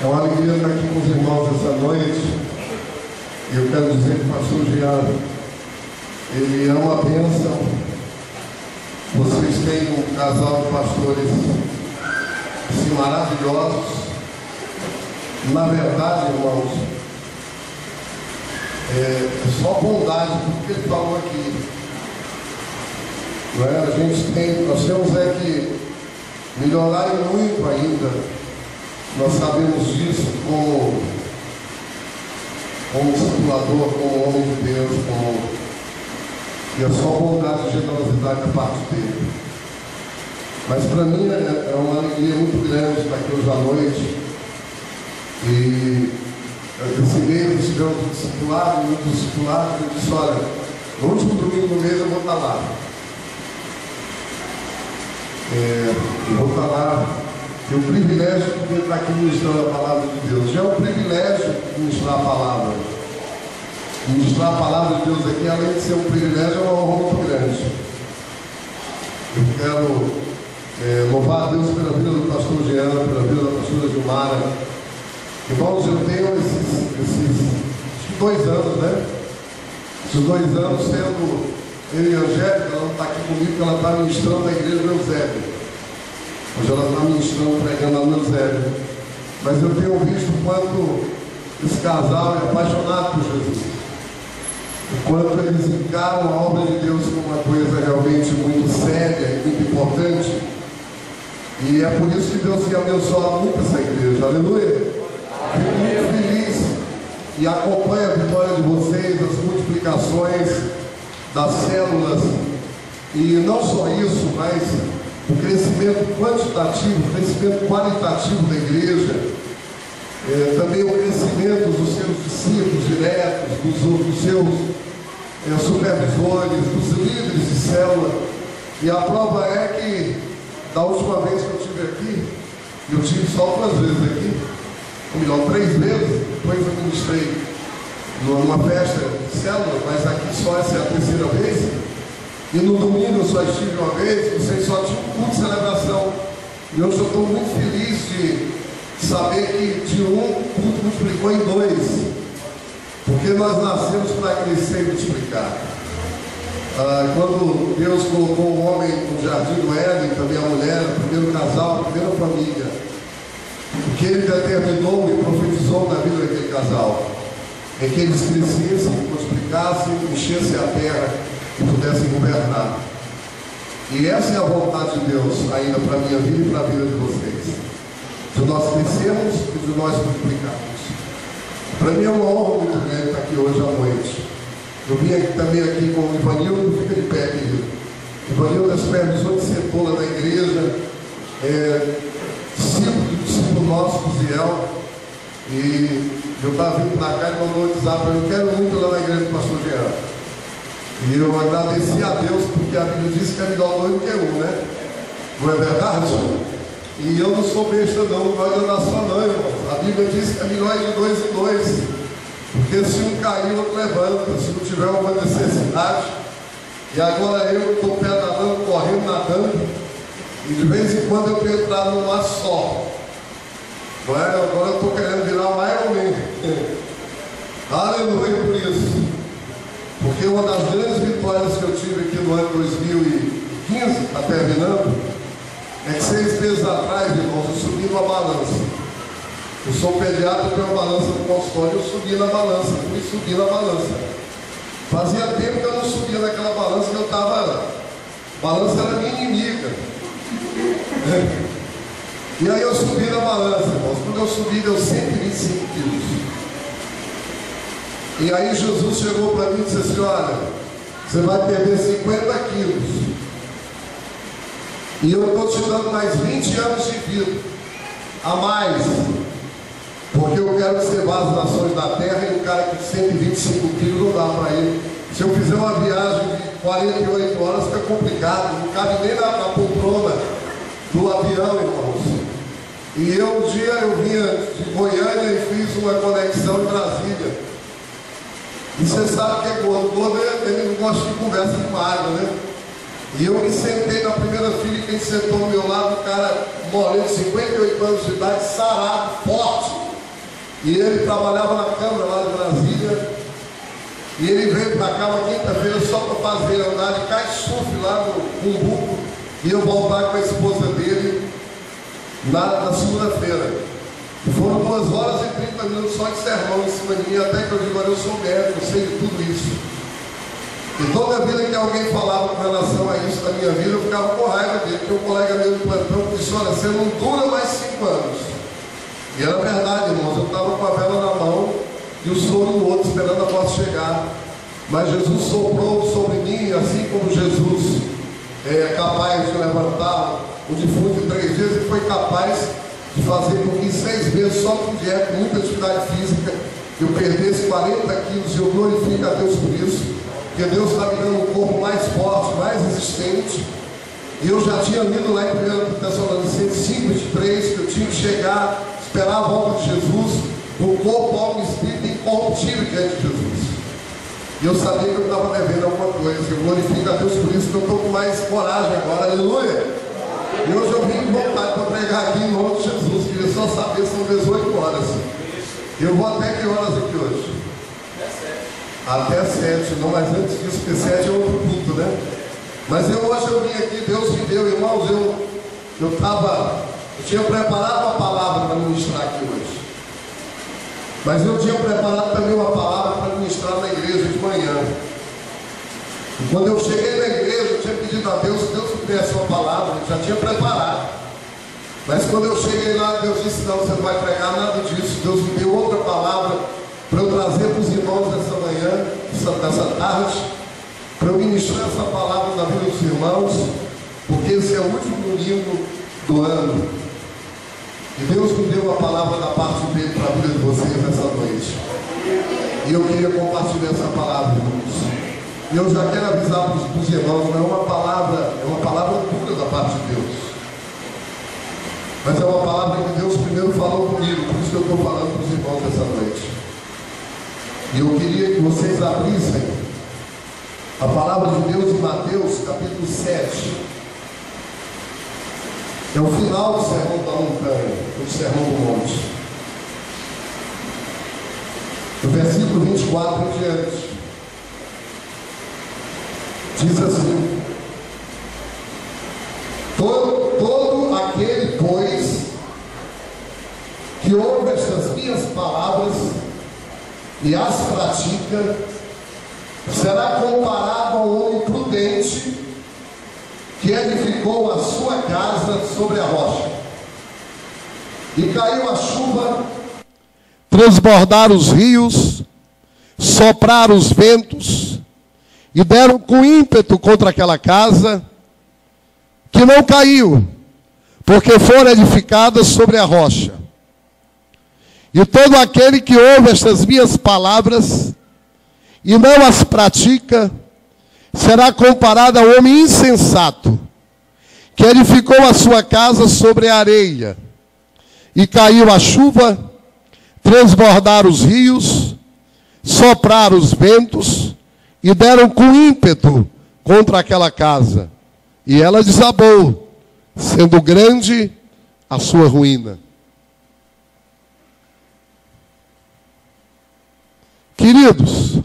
É uma alegria estar aqui com os irmãos essa noite. E eu quero dizer que o pastor Jean, ele é uma bênção. Vocês têm um casal de pastores assim, maravilhosos. Na verdade, irmãos, é só bondade, porque ele falou aqui. Não é? Nós temos que melhorar e muito ainda. Nós sabemos disso como discipulador, como homem de Deus, e é só bondade e generosidade da parte dele. Mas para mim é uma alegria muito grande estar aqui hoje à noite. E esse mês tivemos um discipulado, eu disse, olha, no último domingo do mês eu vou estar lá. Eu vou estar lá. Tenho o privilégio de estar aqui ministrando a palavra de Deus. Já é um privilégio ministrar a palavra. Ministrar a palavra de Deus aqui, além de ser um privilégio, é uma honra muito grande. Eu quero louvar a Deus pela vida do pastor Jean, pela vida da pastora Gilmara. Irmãos, eu tenho esses 2 anos, né? Esses 2 anos sendo eu e a Angélica, ela não está aqui comigo, porque ela está ministrando na igreja do Eusébio. Hoje ela está ministrando, pregando lá no Eusébio. Mas eu tenho visto o quanto esse casal é apaixonado por Jesus. O quanto eles encaram a obra de Deus como uma coisa realmente muito séria e muito importante. E é por isso que Deus tem abençoado muito essa igreja. Aleluia! Fico muito feliz e acompanho a vitória de vocês, as multiplicações das células. E não só isso, mas o crescimento quantitativo, o crescimento qualitativo da igreja, também o crescimento dos seus discípulos diretos, dos seus supervisores, dos líderes de célula. E a prova é que, da última vez que eu estive aqui, eu tive só 2 vezes aqui, ou melhor, 3 vezes, depois eu ministrei numa festa de célula, mas aqui só essa é a 3ª vez. E no domingo eu só estive uma vez, vocês só tinham um culto de celebração. E hoje eu estou muito feliz de saber que de um culto multiplicou em 2. Porque nós nascemos para crescer e multiplicar. Quando Deus colocou o homem no jardim do Éden, também a mulher, o primeiro casal, a primeira família, o que ele determinou e profetizou na vida daquele casal é que eles crescessem, multiplicassem, enchessem a terra e pudessem governar. E essa é a vontade de Deus ainda para a minha vida e para a vida de vocês, de nós crescermos e de nós multiplicarmos. Para mim é uma honra muito grande estar aqui hoje à noite. Eu vim também aqui com o Ivanildo, fica de pé, querido. Ivanildo é supervisor de setor lá na igreja, discípulo nosso, Ziel. E eu estava vindo para cá e mandou um WhatsApp para mim, eu quero muito lá na igreja do pastor Jean. E eu agradeci a Deus, porque a Bíblia diz que é melhor 2 do que 1, né? Não é verdade? E eu não sou besta não gosto de andar só não, irmão. A Bíblia diz que é melhor de 2 em 2. Porque se um cair, o outro levanta, se não tiver alguma necessidade. E agora eu estou pedalando, correndo, nadando. E de vez em quando eu tenho entrado num mar só. Não é? Agora eu estou querendo virar um Ironman. Aleluia por isso. Porque uma das grandes vitórias que eu tive aqui no ano 2015, está terminando, é que 6 meses atrás, irmãos, eu subi numa balança. Eu sou pediatra, tenho uma balança no consultório, eu subi na balança, fui subir na balança. Fazia tempo que eu não subia naquela balança, que eu estava. A balança era minha inimiga. E aí eu subi na balança, irmãos. Quando eu subi, deu 125 quilos. E aí Jesus chegou para mim e disse assim, olha, você vai perder 50 quilos. E eu estou te dando mais 20 anos de vida. A mais. Porque eu quero que você vá às nações da terra e um cara com 125 quilos não dá para ele. Se eu fizer uma viagem de 48 horas fica complicado. Não cabe nem na poltrona do avião, irmãos. E um dia eu vinha de Goiânia e fiz uma conexão em Brasília. E você sabe que é gordo. Gordo, ele não gosta de conversa com água, né? E eu me sentei na primeira fila e quem sentou ao meu lado, um cara moreno, 58 anos de idade, sarado, forte. E ele trabalhava na Câmara lá de Brasília. E ele veio para cá uma quinta-feira só para fazer andar de kitesurf lá no Cumbuco. E eu voltar com a esposa dele na segunda-feira. E foram 2 horas e 30 minutos só de sermão em cima de mim, até que eu digo, agora eu sou médico, eu sei de tudo isso. E toda vida que alguém falava com relação a isso na minha vida, eu ficava com raiva dele, porque um colega meu de plantão disse, olha, você não dura mais 5 anos. E era verdade, irmãos, eu estava com a vela na mão e o soro no outro, esperando a morte chegar. Mas Jesus soprou sobre mim, assim como Jesus é capaz de levantar o defunto em 3 dias, ele foi capaz de fazer com que em 6 meses, só com dieta, muita atividade física, eu perdesse 40 quilos, e eu glorifico a Deus por isso, porque Deus está me dando um corpo mais forte, mais resistente. E eu já tinha lido lá em 1 Tessalonicenses 5:23, que eu tinha que chegar, esperar a volta de Jesus, com corpo, alma e espírito incorruptível diante de Jesus. E eu sabia que eu estava devendo alguma coisa. Eu glorifico a Deus por isso, que eu estou com mais coragem agora, aleluia. E hoje eu vim com vontade para pregar aqui em nome de Jesus. Queria só saber, são 18 horas. Eu vou até que horas aqui hoje? Até 7, não, mas antes disso, porque 7 é outro culto, né? Mas hoje eu vim aqui, Deus me deu, irmãos, eu tinha preparado uma palavra para ministrar aqui hoje. Mas eu tinha preparado também uma palavra para ministrar na igreja de manhã. E quando eu cheguei na igreja, eu tinha pedido a Deus que Deus me desse uma palavra, eu já tinha preparado. Mas quando eu cheguei lá, Deus disse, não, você não vai pregar nada disso. Deus me deu outra palavra para eu trazer para os irmãos nessa manhã, nessa tarde, para eu ministrar essa palavra na vida dos irmãos, porque esse é o último domingo do ano. E Deus me deu uma palavra da parte dele para a vida de vocês nessa noite. E eu queria compartilhar essa palavra, irmãos. E eu já quero avisar para os irmãos, não é uma palavra dura da parte de Deus. Mas é uma palavra que Deus primeiro falou comigo, por isso que eu estou falando para os irmãos essa noite. E eu queria que vocês abrissem a palavra de Deus em Mateus, capítulo 7. É o final do Sermão da Montanha, do Sermão do Monte. No versículo 24 em diante. Diz assim: todo aquele, pois, que ouve estas minhas palavras e as pratica, será comparado ao homem prudente que edificou a sua casa sobre a rocha. E caiu a chuva, transbordaram os rios, sopraram os ventos, e deram com ímpeto contra aquela casa, que não caiu, porque fora edificada sobre a rocha. E todo aquele que ouve estas minhas palavras e não as pratica, será comparado ao homem insensato, que edificou a sua casa sobre a areia. E caiu a chuva, transbordaram os rios, sopraram os ventos, e deram com ímpeto contra aquela casa. E ela desabou, sendo grande a sua ruína. Queridos,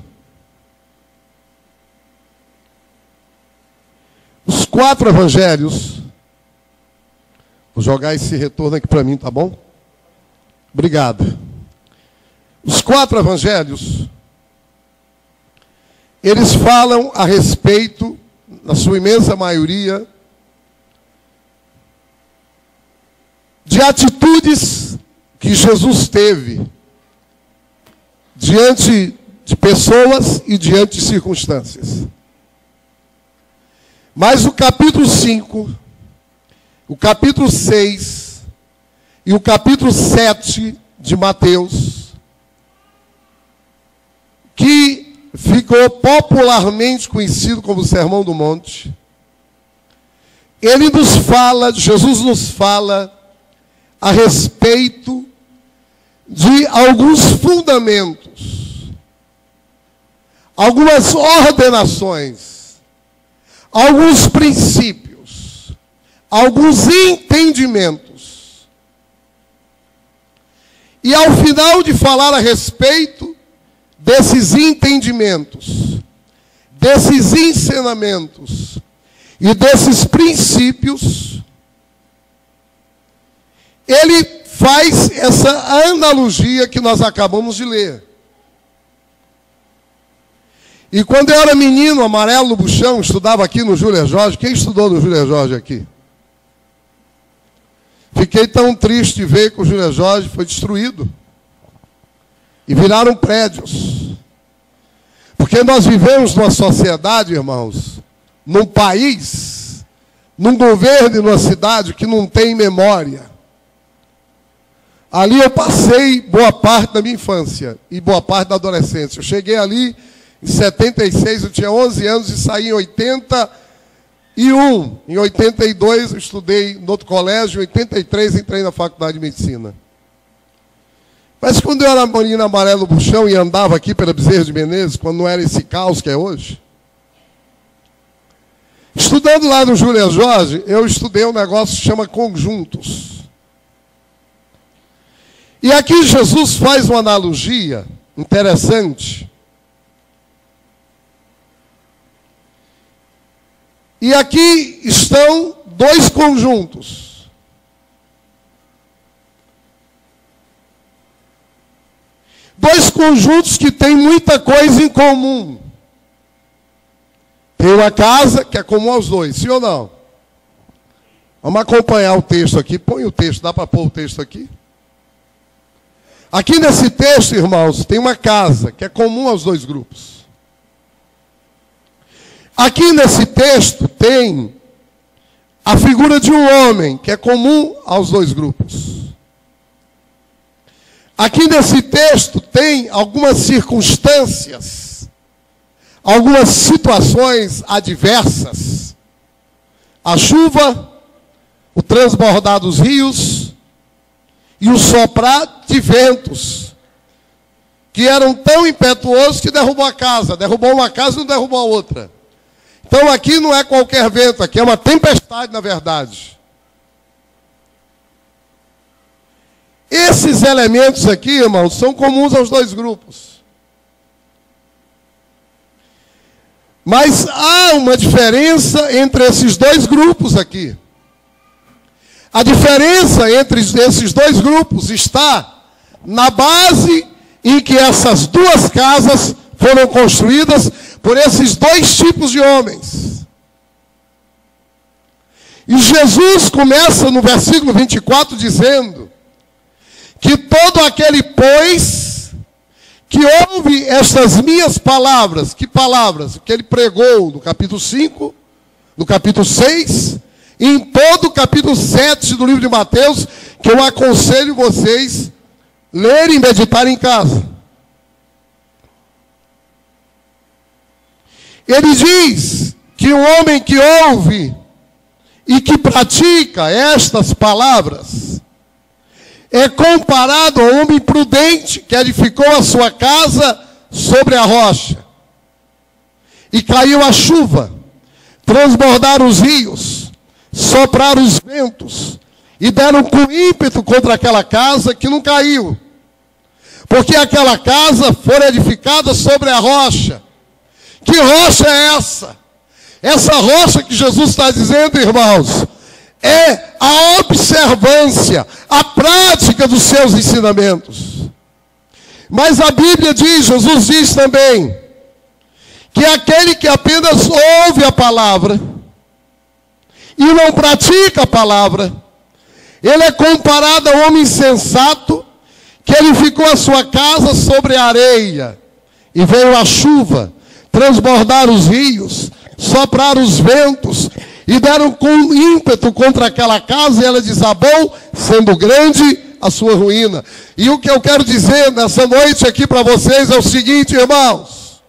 os 4 evangelhos, vou jogar esse retorno aqui para mim, tá bom? Obrigado. Os 4 evangelhos, eles falam a respeito, na sua imensa maioria, de atitudes que Jesus teve diante de pessoas e diante de circunstâncias. Mas o capítulo 5, o capítulo 6 e o capítulo 7 de Mateus, que ficou popularmente conhecido como o Sermão do Monte, Jesus nos fala a respeito de alguns fundamentos, algumas ordenações, alguns princípios, alguns entendimentos. E ao final de falar a respeito desses entendimentos, desses ensinamentos e desses princípios, ele faz essa analogia que nós acabamos de ler. E quando eu era menino, amarelo no buchão, estudava aqui no Júlio Jorge. Quem estudou no Júlio Jorge aqui? Fiquei tão triste de ver que o Júlio Jorge foi destruído. E viraram prédios. Porque nós vivemos numa sociedade, irmãos, num país, num governo e numa cidade que não tem memória. Ali eu passei boa parte da minha infância e boa parte da adolescência. Eu cheguei ali em 76, eu tinha 11 anos e saí em 81. Em 82 eu estudei no outro colégio, em 83 entrei na faculdade de medicina. Mas quando eu era menino amarelo no buchão e andava aqui pela Bezerra de Menezes, quando não era esse caos que é hoje, estudando lá no Júlio Jorge, eu estudei um negócio que se chama conjuntos. E aqui Jesus faz uma analogia interessante. E aqui estão dois conjuntos. Dois conjuntos que têm muita coisa em comum. Tem uma casa que é comum aos dois, sim ou não? Vamos acompanhar o texto aqui. Põe o texto, dá para pôr o texto aqui? Aqui nesse texto, irmãos, tem uma casa que é comum aos dois grupos. Aqui nesse texto tem a figura de um homem que é comum aos dois grupos. Aqui nesse texto tem algumas circunstâncias, algumas situações adversas. A chuva, o transbordar dos rios e o soprar de ventos, que eram tão impetuosos que derrubou a casa. Derrubou uma casa e não derrubou a outra. Então aqui não é qualquer vento, aqui é uma tempestade, na verdade. Esses elementos aqui, irmãos, são comuns aos dois grupos. Mas há uma diferença entre esses dois grupos aqui. A diferença entre esses dois grupos está na base em que essas duas casas foram construídas por esses dois tipos de homens. E Jesus começa no versículo 24 dizendo que todo aquele, pois, que ouve estas minhas palavras, que palavras? Que ele pregou no capítulo 5, no capítulo 6, e em todo o capítulo 7 do livro de Mateus, que eu aconselho vocês lerem e meditarem em casa. Ele diz que o homem que ouve e que pratica estas palavras é comparado ao homem prudente que edificou a sua casa sobre a rocha. E caiu a chuva, transbordaram os rios, sopraram os ventos e deram com ímpeto contra aquela casa que não caiu. Porque aquela casa foi edificada sobre a rocha. Que rocha é essa? Essa rocha que Jesus está dizendo, irmãos, é a observância, a prática dos seus ensinamentos. Mas a Bíblia diz, Jesus diz também, que aquele que apenas ouve a palavra e não pratica a palavra, ele é comparado ao homem insensato que edificou a sua casa sobre a areia, e veio a chuva, transbordaram os rios, sopraram os ventos, e deram com ímpeto contra aquela casa, e ela desabou, sendo grande a sua ruína. E o que eu quero dizer nessa noite aqui para vocês é o seguinte, irmãos,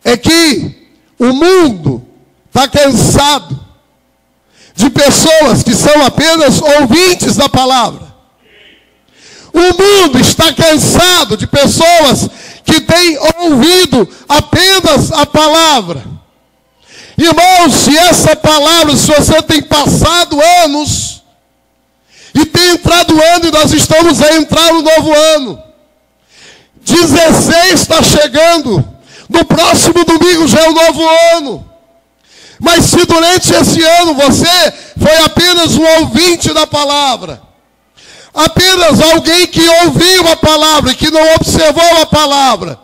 é que o mundo está cansado de pessoas que são apenas ouvintes da palavra. O mundo está cansado de pessoas que têm ouvido apenas a palavra. Irmãos, se essa palavra, se você tem passado anos E tem entrado o ano e nós estamos a entrar no novo ano. 16 está chegando. No próximo domingo já é o novo ano. Mas se durante esse ano você foi apenas um ouvinte da palavra, apenas alguém que ouviu a palavra e que não observou a palavra,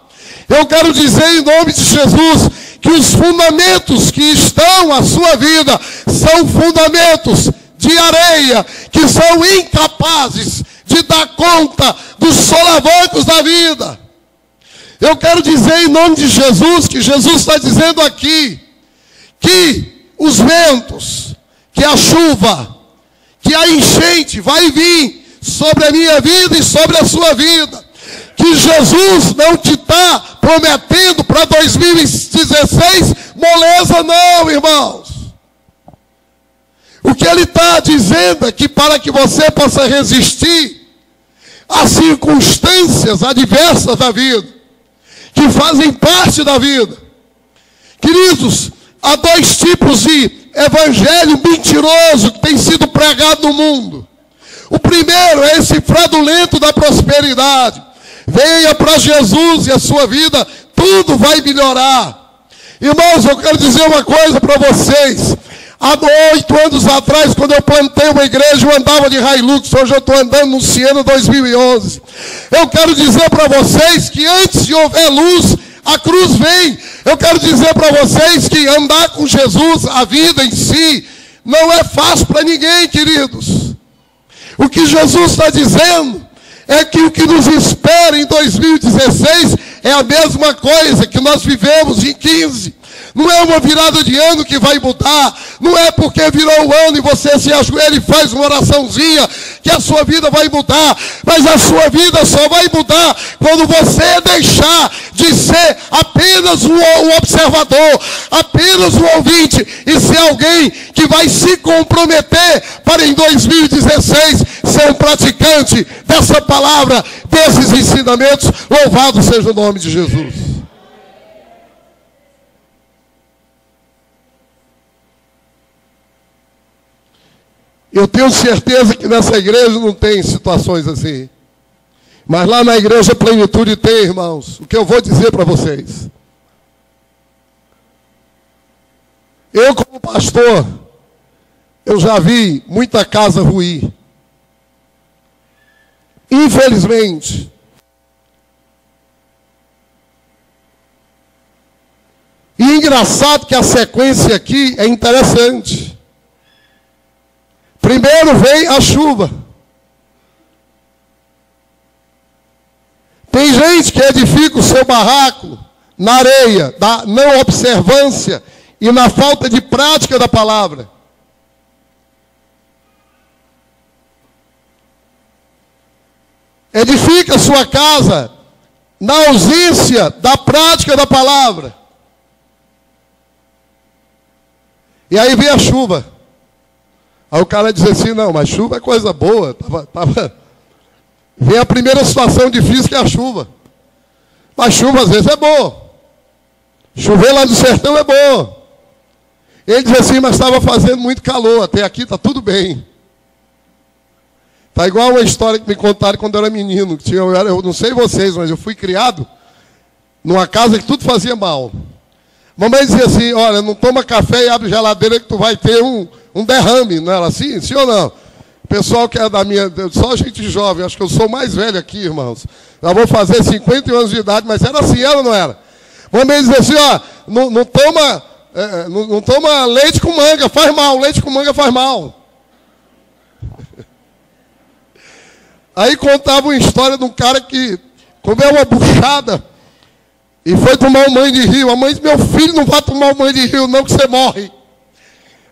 eu quero dizer em nome de Jesus que os fundamentos que estão à sua vida são fundamentos de areia, que são incapazes de dar conta dos solavancos da vida. Eu quero dizer em nome de Jesus que Jesus está dizendo aqui que os ventos, que a chuva, que a enchente vai vir sobre a minha vida e sobre a sua vida. Que Jesus não te está prometendo para 2016 moleza não, irmãos. O que Ele está dizendo é que para que você possa resistir às circunstâncias adversas da vida, que fazem parte da vida. Queridos, há dois tipos de evangelho mentiroso que tem sido pregado no mundo. O primeiro é esse fraudulento da prosperidade. Venha para Jesus e a sua vida, tudo vai melhorar. Irmãos, eu quero dizer uma coisa para vocês. Há 8 anos atrás, quando eu plantei uma igreja, eu andava de Hilux. Hoje eu estou andando no Siena 2011. Eu quero dizer para vocês que antes de houver luz, a cruz vem. Eu quero dizer para vocês que andar com Jesus, a vida em si, não é fácil para ninguém, queridos. O que Jesus está dizendo é que o que nos espera em 2016 é a mesma coisa que nós vivemos em 15. Não é uma virada de ano que vai mudar. Não é porque virou o ano e você se ajoelha e faz uma oraçãozinha que a sua vida vai mudar. Mas a sua vida só vai mudar quando você deixar de ser apenas um observador, apenas um ouvinte, e ser alguém que vai se comprometer para em 2016 ser um praticante dessa palavra, desses ensinamentos. Louvado seja o nome de Jesus. Eu tenho certeza que nessa igreja não tem situações assim. Mas lá na igreja Plenitude tem, irmãos. O que eu vou dizer para vocês. Eu, como pastor, eu já vi muita casa ruir. Infelizmente. E engraçado que a sequência aqui é interessante. Primeiro vem a chuva. Tem gente que edifica o seu barraco na areia, da não observância e na falta de prática da palavra. Edifica a sua casa na ausência da prática da palavra. E aí vem a chuva. Aí o cara diz assim, não, mas chuva é coisa boa. Vem a primeira situação difícil que é a chuva. Mas chuva às vezes é boa. Chover lá no sertão é boa. Ele diz assim, mas estava fazendo muito calor, até aqui está tudo bem. Está igual uma história que me contaram quando eu era menino. Eu não sei vocês, mas eu fui criado numa casa que tudo fazia mal. Mamãe dizia assim, olha, não toma café e abre geladeira que tu vai ter um derrame. Não era assim? Sim ou não? O pessoal que é da minha... Só gente jovem, acho que eu sou mais velho aqui, irmãos. Já vou fazer 50 anos de idade, mas era assim, era ou não era? Mamãe dizia assim, ó, não toma leite com manga, faz mal. Leite com manga faz mal. Aí contava uma história de um cara que comeu uma buchada e foi tomar um banho de rio. A mãe disse, meu filho, não vai tomar um banho de rio não, que você morre.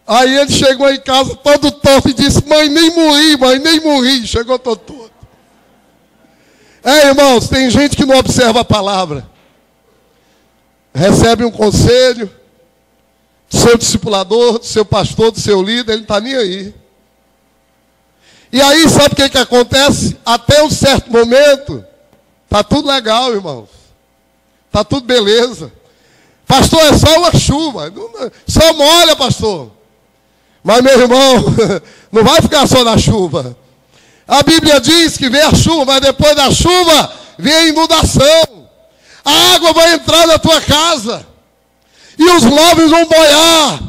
Aí ele chegou em casa todo torto e disse, mãe, nem morri. Chegou todo torto. Irmãos, tem gente que não observa a palavra. Recebe um conselho do seu discipulador, do seu pastor, do seu líder, ele não está nem aí. E aí, sabe o que acontece? Até um certo momento, está tudo legal, irmãos. Está tudo beleza. Pastor, é só uma chuva. Só molha, pastor. Mas, meu irmão, não vai ficar só na chuva. A Bíblia diz que vem a chuva, mas depois da chuva vem a inundação. A água vai entrar na tua casa. E os móveis vão boiar.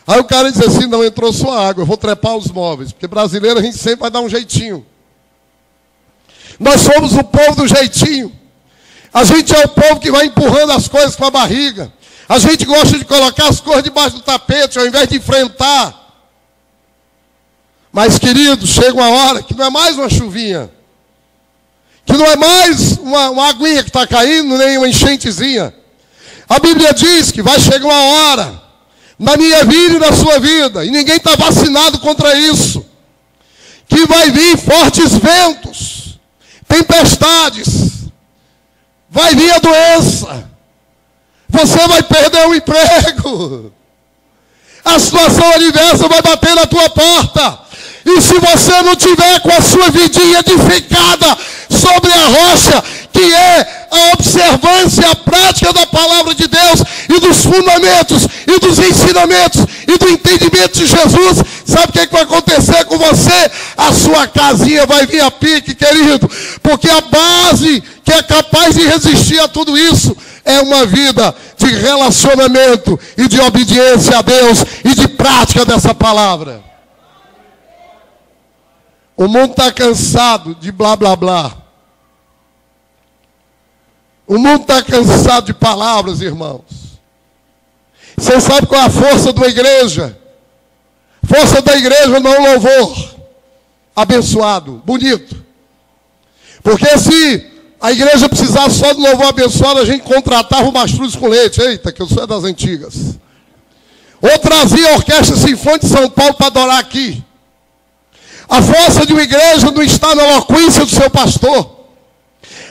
Aí o cara diz assim, não entrou só água, eu vou trepar os móveis. Porque brasileiro a gente sempre vai dar um jeitinho. Nós somos o povo do jeitinho. A gente é o povo que vai empurrando as coisas com a barriga. A gente gosta de colocar as coisas debaixo do tapete, ao invés de enfrentar. Mas, querido, chega uma hora que não é mais uma chuvinha. Que não é mais uma aguinha que está caindo, nem uma enchentezinha. A Bíblia diz que vai chegar uma hora, na minha vida e na sua vida, e ninguém está vacinado contra isso, que vai vir fortes ventos, tempestades, vai vir a doença, você vai perder o emprego, a situação adversa vai bater na tua porta, e se você não tiver com a sua vidinha edificada sobre a rocha, que é a observância, a prática da palavra de Deus, e dos fundamentos, e dos ensinamentos, e do entendimento de Jesus, sabe o que vai acontecer com você? A sua casinha vai vir a pique, querido, porque a base que é capaz de resistir a tudo isso é uma vida de relacionamento e de obediência a Deus e de prática dessa palavra. O mundo está cansado de blá blá blá. O mundo está cansado de palavras, irmãos. Você sabe qual é a força da igreja? Força da igreja não é louvor abençoado, bonito. Porque se a igreja precisasse só de louvor abençoado, a gente contratava o Mastruz com leite. Eita, que eu sou das antigas. Ou trazia a Orquestra Sinfônica de São Paulo para adorar aqui. A força de uma igreja não está na eloquência do seu pastor.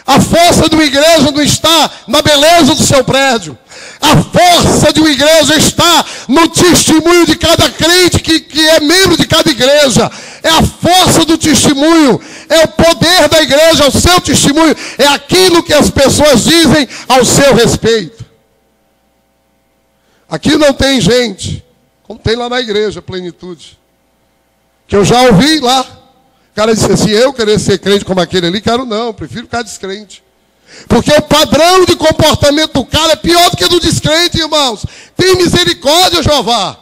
A força de uma igreja não está na beleza do seu prédio. A força de uma igreja está no testemunho de cada crente que é membro de cada igreja. É a força do testemunho, é o poder da igreja, o seu testemunho, é aquilo que as pessoas dizem ao seu respeito. Aqui não tem gente, como tem lá na igreja, Plenitude. Que eu já ouvi lá. O cara disse assim, eu querer ser crente como aquele ali, quero não, prefiro ficar descrente. Porque o padrão de comportamento do cara é pior do que do descrente, irmãos. Tem misericórdia, Jeová.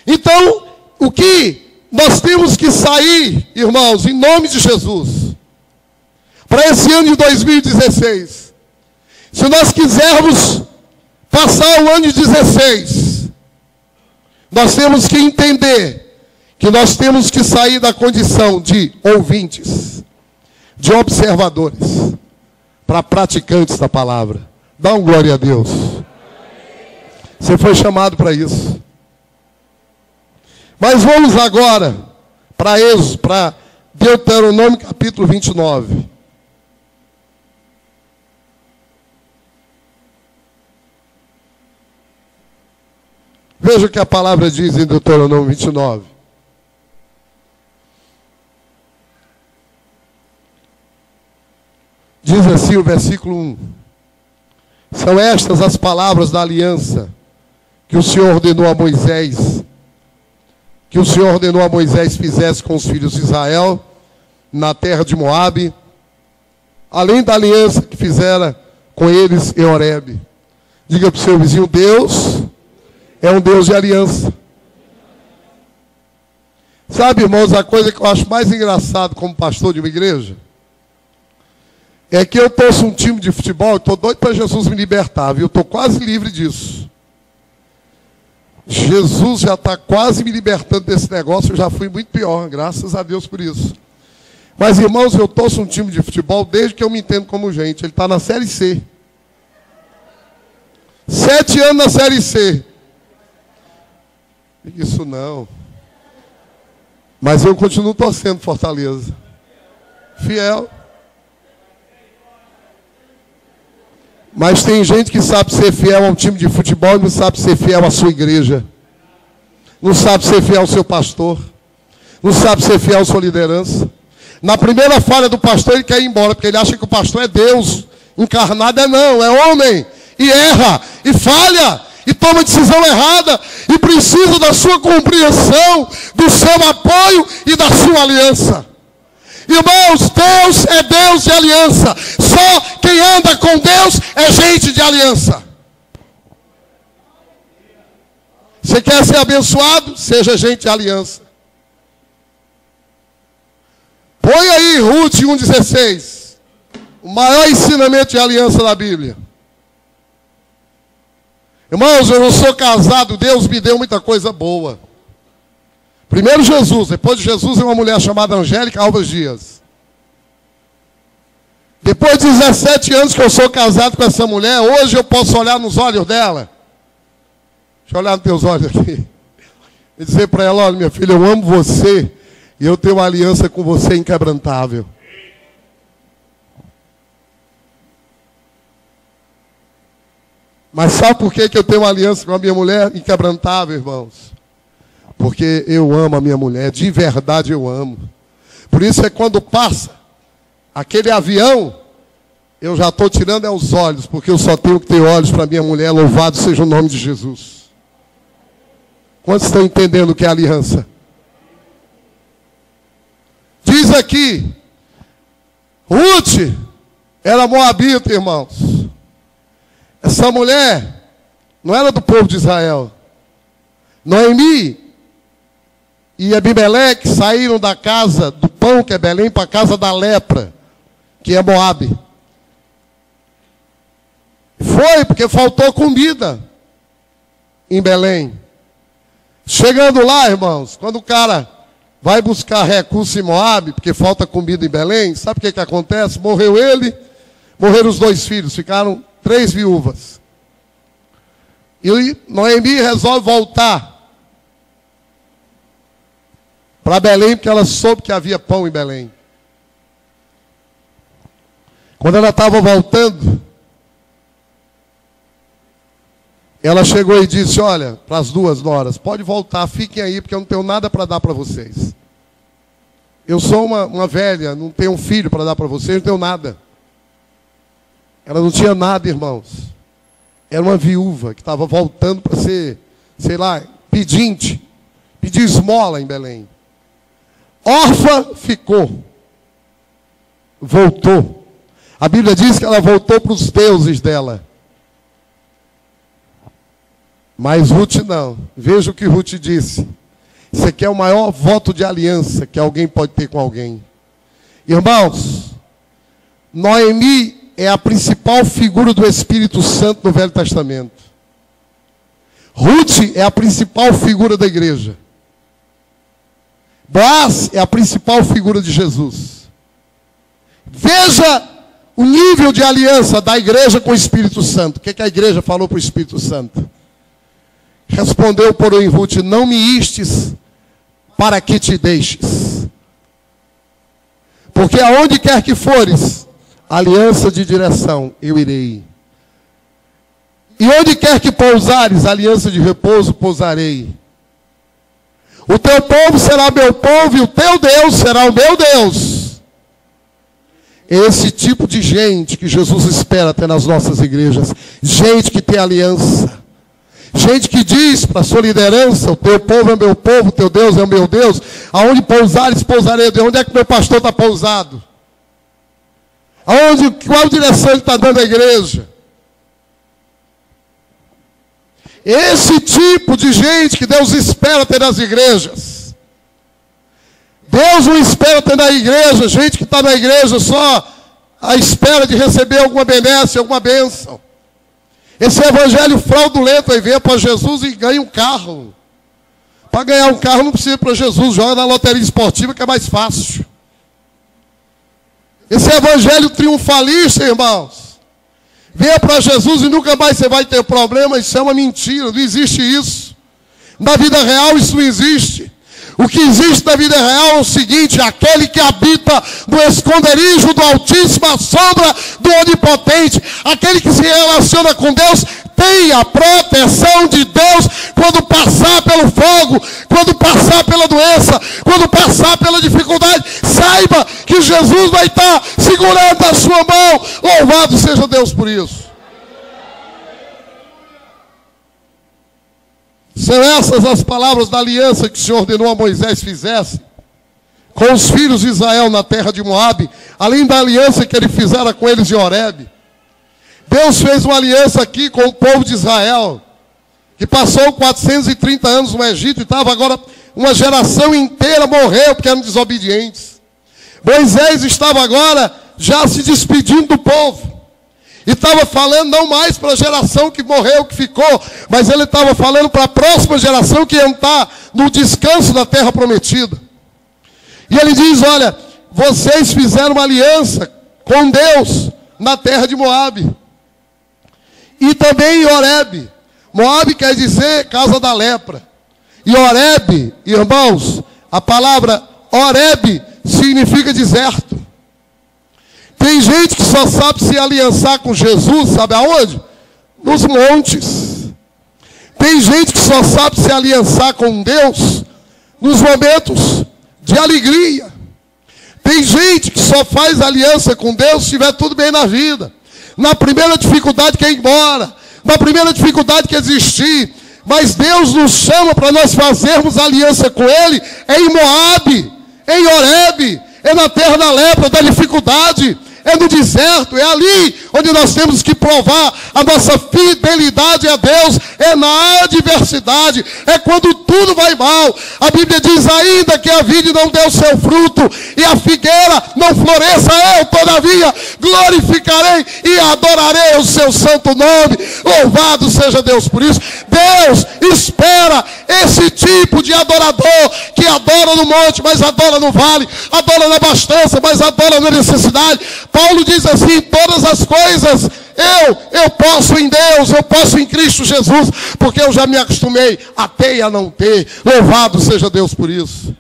Então, o que nós temos que sair, irmãos, em nome de Jesus, para esse ano de 2016, se nós quisermos passar o ano de 16, nós temos que entender que nós temos que sair da condição de ouvintes, de observadores, para praticantes da palavra. Dá um glória a Deus. Você foi chamado para isso. Mas vamos agora para Êxodo, para Deuteronômio capítulo 29. Veja o que a palavra diz em Deuteronômio 29. Diz assim o versículo 1. São estas as palavras da aliança que o Senhor ordenou a Moisés, que o Senhor ordenou a Moisés fizesse com os filhos de Israel, na terra de Moabe, além da aliança que fizera com eles em Horebe. Diga para o seu vizinho, Deus é um Deus de aliança. Sabe, irmãos, a coisa que eu acho mais engraçado como pastor de uma igreja, é que eu torço um time de futebol e estou doido para Jesus me libertar, viu? Eu estou quase livre disso. Jesus já está quase me libertando desse negócio, eu já fui muito pior, graças a Deus por isso. Mas, irmãos, eu torço um time de futebol desde que eu me entendo como gente. Ele está na Série C. 7 anos na Série C. Isso não. Mas eu continuo torcendo Fortaleza. Fiel. Mas tem gente que sabe ser fiel a um time de futebol e não sabe ser fiel à sua igreja. Não sabe ser fiel ao seu pastor. Não sabe ser fiel à sua liderança. Na primeira falha do pastor, ele quer ir embora, porque ele acha que o pastor é Deus. Encarnado é não, é homem. E erra, e falha, e toma decisão errada e precisa da sua compreensão, do seu apoio e da sua aliança. Irmãos, Deus é Deus de aliança. Só quem anda com Deus é gente de aliança. Você quer ser abençoado? Seja gente de aliança. Põe aí Ruth 1,16. O maior ensinamento de aliança da Bíblia. Irmãos, eu não sou casado, Deus me deu muita coisa boa. Primeiro Jesus, depois de Jesus é uma mulher chamada Angélica Alves Dias. Depois de 17 anos que eu sou casado com essa mulher, hoje eu posso olhar nos olhos dela. Deixa eu olhar nos teus olhos aqui. E dizer para ela, olha minha filha, eu amo você e eu tenho uma aliança com você inquebrantável. Mas sabe por que eu tenho uma aliança com a minha mulher inquebrantável, irmãos? Porque eu amo a minha mulher, de verdade eu amo. Por isso é quando passa aquele avião, eu já estou tirando os olhos, porque eu só tenho que ter olhos para minha mulher, louvado seja o nome de Jesus. Quantos estão entendendo o que é aliança? Diz aqui, Ruth era moabita, irmãos. Essa mulher não era do povo de Israel. Noemi e Abimeleque saíram da casa do pão, que é Belém, para a casa da lepra, que é Moabe. Foi porque faltou comida em Belém. Chegando lá, irmãos, quando o cara vai buscar recurso em Moabe, porque falta comida em Belém, sabe o que acontece? Morreu ele, morreram os 2 filhos, ficaram 3 viúvas. E Noemi resolve voltar para Belém, porque ela soube que havia pão em Belém. Quando ela estava voltando, ela chegou e disse, olha, para as 2 noras, pode voltar, fiquem aí, porque eu não tenho nada para dar para vocês. Eu sou uma velha, não tenho um filho para dar para vocês, não tenho nada. Ela não tinha nada, irmãos. Era uma viúva que estava voltando para ser, sei lá, pedinte. Pedir esmola em Belém. Órfã ficou. Voltou. A Bíblia diz que ela voltou para os deuses dela. Mas Ruth não. Veja o que Ruth disse. Isso aqui é o maior voto de aliança que alguém pode ter com alguém. Irmãos, Noemi é a principal figura do Espírito Santo no Velho Testamento. Ruth é a principal figura da igreja. Boaz é a principal figura de Jesus. Veja o nível de aliança da igreja com o Espírito Santo. O que a igreja falou para o Espírito Santo? Respondeu, porém, Ruth, não me istes para que te deixes. Porque aonde quer que fores, aliança de direção, eu irei. E onde quer que pousares, aliança de repouso, pousarei. O teu povo será meu povo e o teu Deus será o meu Deus. Esse tipo de gente que Jesus espera ter nas nossas igrejas. Gente que tem aliança. Gente que diz para a sua liderança, o teu povo é meu povo, o teu Deus é o meu Deus. Aonde pousares, pousarei. De onde é que meu pastor está pousado? Qual direção ele está dando à igreja? Esse tipo de gente que Deus espera ter nas igrejas. Deus não espera ter na igreja gente que está na igreja só à espera de receber alguma benesse, alguma bênção. Esse evangelho fraudulento aí vem para Jesus e ganha um carro. Para ganhar um carro não precisa ir para Jesus, joga na loteria esportiva que é mais fácil. Esse evangelho triunfalista, irmãos, venha para Jesus e nunca mais você vai ter problema. Isso é uma mentira, não existe isso. Na vida real isso não existe. O que existe na vida real é o seguinte: aquele que habita no esconderijo do Altíssimo, à sombra do Onipotente, aquele que se relaciona com Deus, tem a proteção de Deus quando passar pelo fogo, quando passar pela doença, quando passar pela dificuldade. Saiba que Jesus vai estar segurando a sua mão. Louvado seja Deus por isso. São essas as palavras da aliança que o Senhor ordenou a Moisés fizesse com os filhos de Israel na terra de Moabe, além da aliança que ele fizera com eles em Horebe. Deus fez uma aliança aqui com o povo de Israel, que passou 430 anos no Egito e estava agora, uma geração inteira morreu porque eram desobedientes. Moisés estava agora já se despedindo do povo. E estava falando não mais para a geração que morreu, que ficou, mas ele estava falando para a próxima geração que ia estar no descanso da terra prometida. E ele diz, olha, vocês fizeram uma aliança com Deus na terra de Moabe. E também em Horebe. Moabe quer dizer casa da lepra. E Horebe, irmãos, a palavra Horebe significa deserto. Tem gente que só sabe se aliançar com Jesus, sabe aonde? Nos montes. Tem gente que só sabe se aliançar com Deus nos momentos de alegria. Tem gente que só faz aliança com Deus se tiver tudo bem na vida. Na primeira dificuldade quer ir embora. Na primeira dificuldade quer existir. Mas Deus nos chama para nós fazermos aliança com Ele em Moabe, em Horebe, é na terra da lepra, da dificuldade. É no deserto, é ali onde nós temos que provar a nossa fidelidade a Deus. É na adversidade, é quando tudo vai mal. A Bíblia diz, ainda que a vide não dê o seu fruto e a figueira não floresça, eu todavia glorificarei e adorarei o seu santo nome. Louvado seja Deus por isso. Deus espera esse tipo de adorador que adora no monte, mas adora no vale, adora na abastança, mas adora na necessidade. Paulo diz assim, todas as coisas eu posso em Deus, eu posso em Cristo Jesus, porque eu já me acostumei a ter e a não ter. Louvado seja Deus por isso.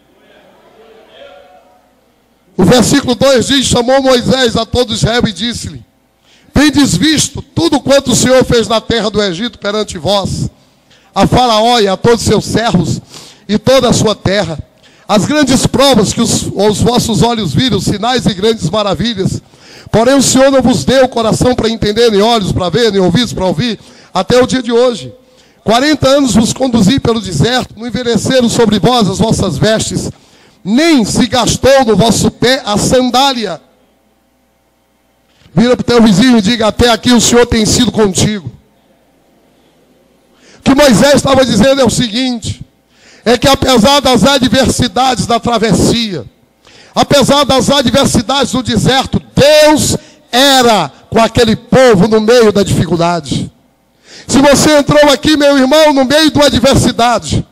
O versículo 2 diz, chamou Moisés a todo Israel e disse-lhe, tendes visto tudo quanto o Senhor fez na terra do Egito perante vós, a Faraó e a todos seus servos e toda a sua terra, as grandes provas que os vossos olhos viram, sinais e grandes maravilhas. Porém o Senhor não vos deu coração para entender, nem olhos para ver, nem ouvidos para ouvir, até o dia de hoje. 40 anos vos conduzi pelo deserto, não envelheceram sobre vós as vossas vestes, nem se gastou no vosso pé a sandália. Vira para o teu vizinho e diga, até aqui o Senhor tem sido contigo. O que Moisés estava dizendo é o seguinte, é que apesar das adversidades da travessia, apesar das adversidades do deserto, Deus era com aquele povo no meio da dificuldade. Se você entrou aqui, meu irmão, no meio de uma adversidade,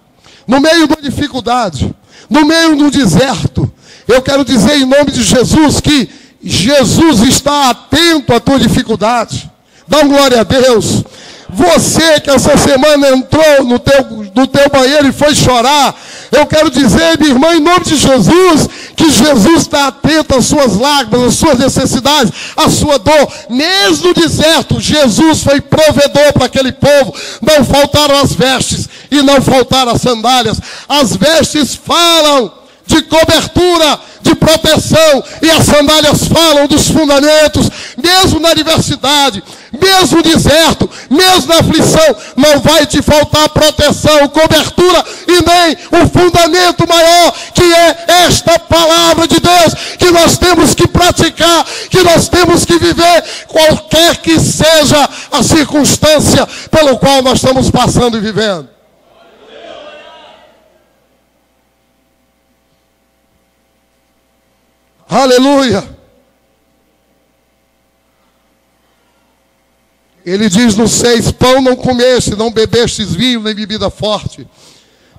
no meio de uma dificuldade, no meio do deserto, eu quero dizer em nome de Jesus que Jesus está atento à tua dificuldade. Dá uma glória a Deus. Você que essa semana entrou no teu banheiro e foi chorar, eu quero dizer, minha irmã, em nome de Jesus, que Jesus está atento às suas lágrimas, às suas necessidades, à sua dor. Mesmo no deserto, Jesus foi provedor para aquele povo. Não faltaram as vestes e não faltaram as sandálias. As vestes falam de cobertura, de proteção, e as sandálias falam dos fundamentos. Mesmo na adversidade, mesmo no deserto, mesmo na aflição, não vai te faltar proteção, cobertura e nem o fundamento maior, que é esta palavra de Deus, que nós temos que praticar, que nós temos que viver, qualquer que seja a circunstância pelo qual nós estamos passando e vivendo. Aleluia. Ele diz no 6, pão não comeste, não bebestes vinho, nem bebida forte,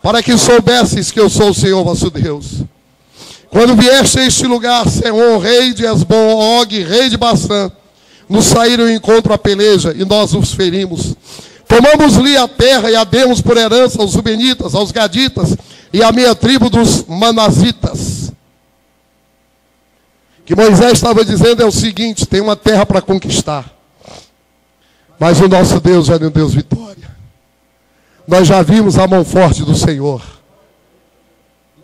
para que soubesses que eu sou o Senhor vosso Deus. Quando vieste a este lugar, Sehon, rei de Esbom, Og, rei de Bassã, nos saíram em encontro à peleja, e nós os ferimos. Tomamos-lhe a terra e a demos por herança aos Rubenitas, aos Gaditas, e à meia tribo dos Manazitas. O que Moisés estava dizendo é o seguinte, tem uma terra para conquistar. Mas o nosso Deus é um Deus vitória. Nós já vimos a mão forte do Senhor.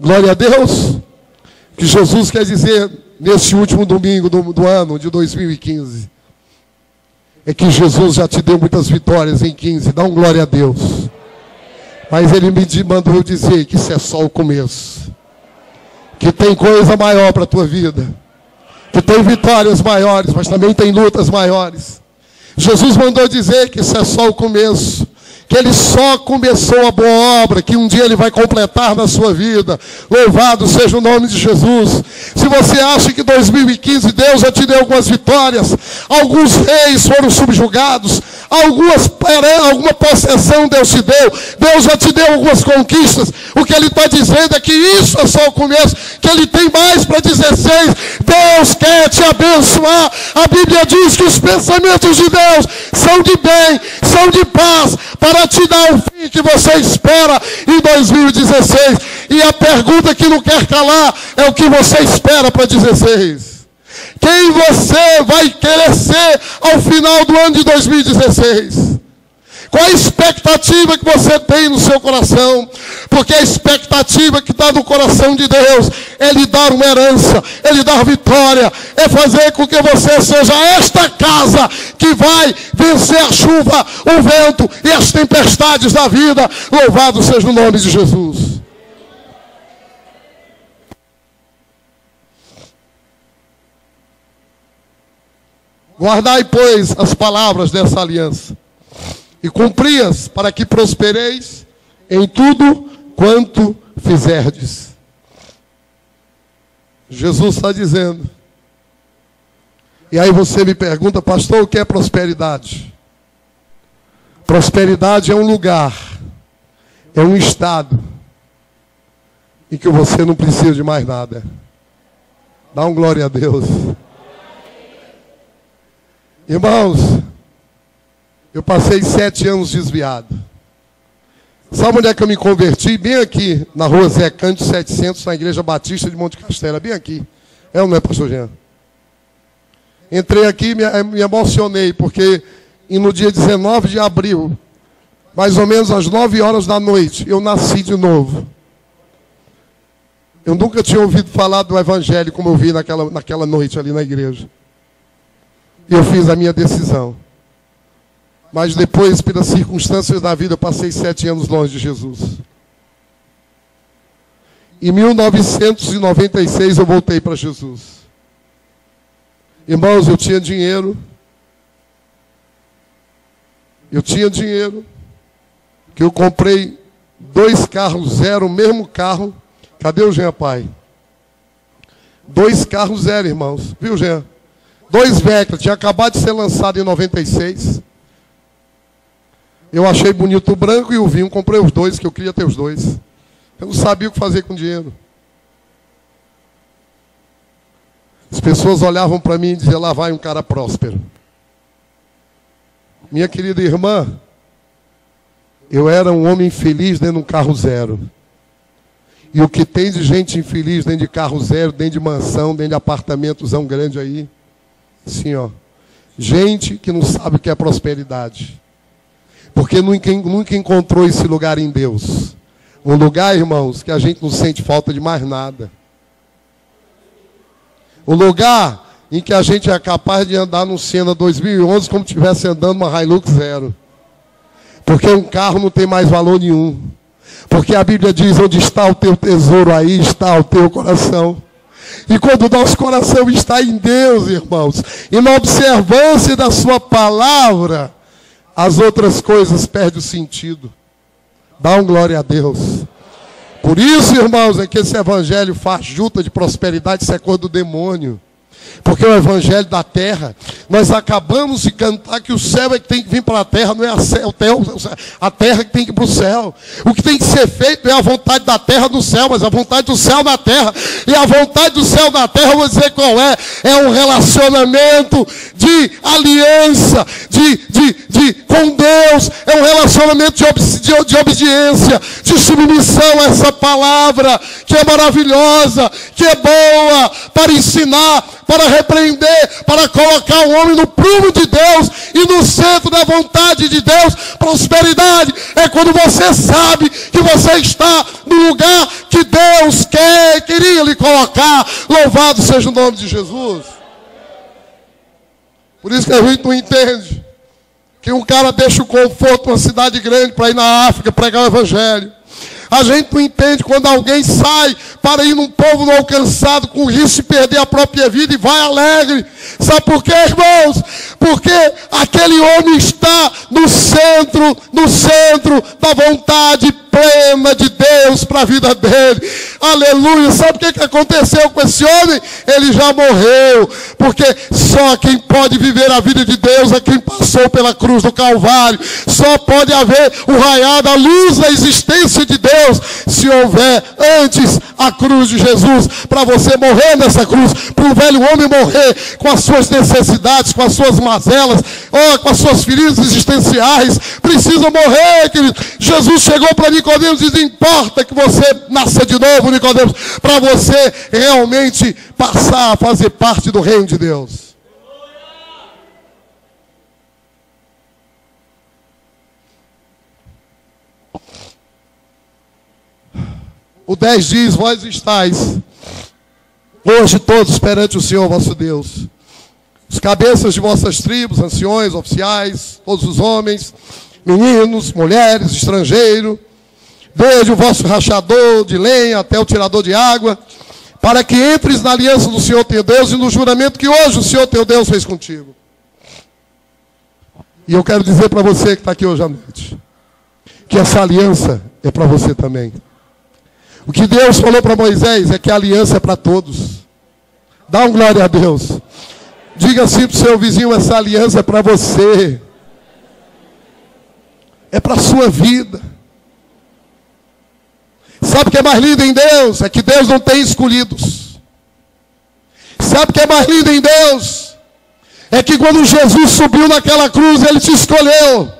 Glória a Deus. Que Jesus quer dizer nesse último domingo do ano de 2015. É que Jesus já te deu muitas vitórias em 15. Dá um glória a Deus. Mas Ele me mandou dizer que isso é só o começo. Que tem coisa maior para a tua vida. Que tem vitórias maiores, mas também tem lutas maiores. Jesus mandou dizer que isso é só o começo. Que Ele só começou a boa obra, que um dia Ele vai completar na sua vida. Louvado seja o nome de Jesus. Se você acha que 2015 Deus já te deu algumas vitórias, alguns reis foram subjugados, alguma possessão Deus te deu, Deus já te deu algumas conquistas, o que Ele está dizendo é que isso é só o começo, que Ele tem mais para 16. Deus quer te abençoar. A Bíblia diz que os pensamentos de Deus são de bem, são de paz, para te dar o fim que você espera em 2016. E a pergunta que não quer calar é o que você espera para 16. Quem você vai querer ser ao final do ano de 2016? Qual a expectativa que você tem no seu coração? Porque a expectativa que está no coração de Deus é lhe dar uma herança, é lhe dar vitória, é fazer com que você seja esta casa que vai vencer a chuva, o vento e as tempestades da vida. Louvado seja o nome de Jesus. Guardai, pois, as palavras dessa aliança e cumpri-as, para que prospereis em tudo quanto fizerdes. Jesus está dizendo. E aí você me pergunta, pastor, o que é prosperidade? Prosperidade é um lugar, é um estado em que você não precisa de mais nada. Dá um glória a Deus. Irmãos, eu passei 7 anos desviado. Sabe onde é que eu me converti? Bem aqui, na rua Zé Cândido 700, na Igreja Batista de Monte Castelo. Bem aqui. É ou não é, pastor Jean? Entrei aqui e me emocionei, porque no dia 19 de abril, mais ou menos às 9 horas da noite, eu nasci de novo. Eu nunca tinha ouvido falar do Evangelho como eu vi naquela noite ali na igreja. E eu fiz a minha decisão. Mas depois, pelas circunstâncias da vida, eu passei 7 anos longe de Jesus. Em 1996 eu voltei para Jesus. Irmãos, eu tinha dinheiro. Que eu comprei 2 carros zero, o mesmo carro. Cadê o Jean, pai? 2 carros zero, irmãos. Viu, Jean? 2 Vectra, tinha acabado de ser lançado em 96. Eu achei bonito o branco e o vinho, comprei os 2, que eu queria ter os 2. Eu não sabia o que fazer com dinheiro. As pessoas olhavam para mim e diziam, lá vai um cara próspero. Minha querida irmã, eu era um homem infeliz dentro de um carro zero. E o que tem de gente infeliz dentro de carro zero, dentro de mansão, dentro de apartamentozão grande aí, assim, ó. Gente que não sabe o que é prosperidade. Porque nunca encontrou esse lugar em Deus. Um lugar, irmãos, que a gente não sente falta de mais nada. Um lugar em que a gente é capaz de andar num Siena 2011 como se estivesse andando uma Hilux zero. Porque um carro não tem mais valor nenhum. Porque a Bíblia diz, onde está o teu tesouro, aí está o teu coração. E quando o nosso coração está em Deus, irmãos, e na observância da sua palavra, as outras coisas perdem o sentido. Dá um glória a Deus. Por isso, irmãos, é que esse evangelho fajuta de prosperidade, isso é coisa do demônio. Porque o evangelho da terra, nós acabamos de cantar que o céu é que tem que vir para a terra, não é a terra que tem que ir para o céu. O que tem que ser feito é a vontade da terra no céu, mas a vontade do céu na terra. E a vontade do céu na terra, eu vou dizer qual é. É um relacionamento de aliança, com Deus. É um relacionamento de obediência, de submissão a essa palavra, que é maravilhosa, que é boa, para ensinar, para repreender, para colocar o homem no prumo de Deus e no centro da vontade de Deus. Prosperidade é quando você sabe que você está no lugar que Deus queria lhe colocar. Louvado seja o nome de Jesus. Por isso que a gente não entende que um cara deixa o conforto de uma cidade grande para ir na África pregar o evangelho. A gente não entende quando alguém sai para ir num povo não alcançado com risco de perder a própria vida e vai alegre. Sabe por quê, irmãos? Porque aquele homem está no centro da vontade plena de Deus para a vida dele. Aleluia. Sabe o que aconteceu com esse homem? Ele já morreu. Porque só quem pode viver a vida de Deus é quem passou pela cruz do Calvário. Só pode haver o raiar da luz da existência de Deus se houver antes a cruz de Jesus. Para você morrer nessa cruz, para o velho homem morrer com as suas necessidades, com as suas mazelas, com as suas feridas existenciais, precisa morrer, querido. Jesus chegou para Nicodemos e disse: importa que você nasça de novo, Nicodemos, para você realmente passar a fazer parte do reino de Deus. O 10 diz: vós estáis hoje todos perante o Senhor vosso Deus. Os cabeças de vossas tribos, anciões, oficiais, todos os homens, meninos, mulheres, estrangeiros, desde o vosso rachador de lenha até o tirador de água, para que entres na aliança do Senhor teu Deus e no juramento que hoje o Senhor teu Deus fez contigo. E eu quero dizer para você que está aqui hoje à noite, que essa aliança é para você também. O que Deus falou para Moisés é que a aliança é para todos. Dá um glória a Deus. Diga assim para o seu vizinho: essa aliança é para você. É para a sua vida. Sabe o que é mais lindo em Deus? É que Deus não tem escolhidos. Sabe o que é mais lindo em Deus? É que quando Jesus subiu naquela cruz, Ele te escolheu.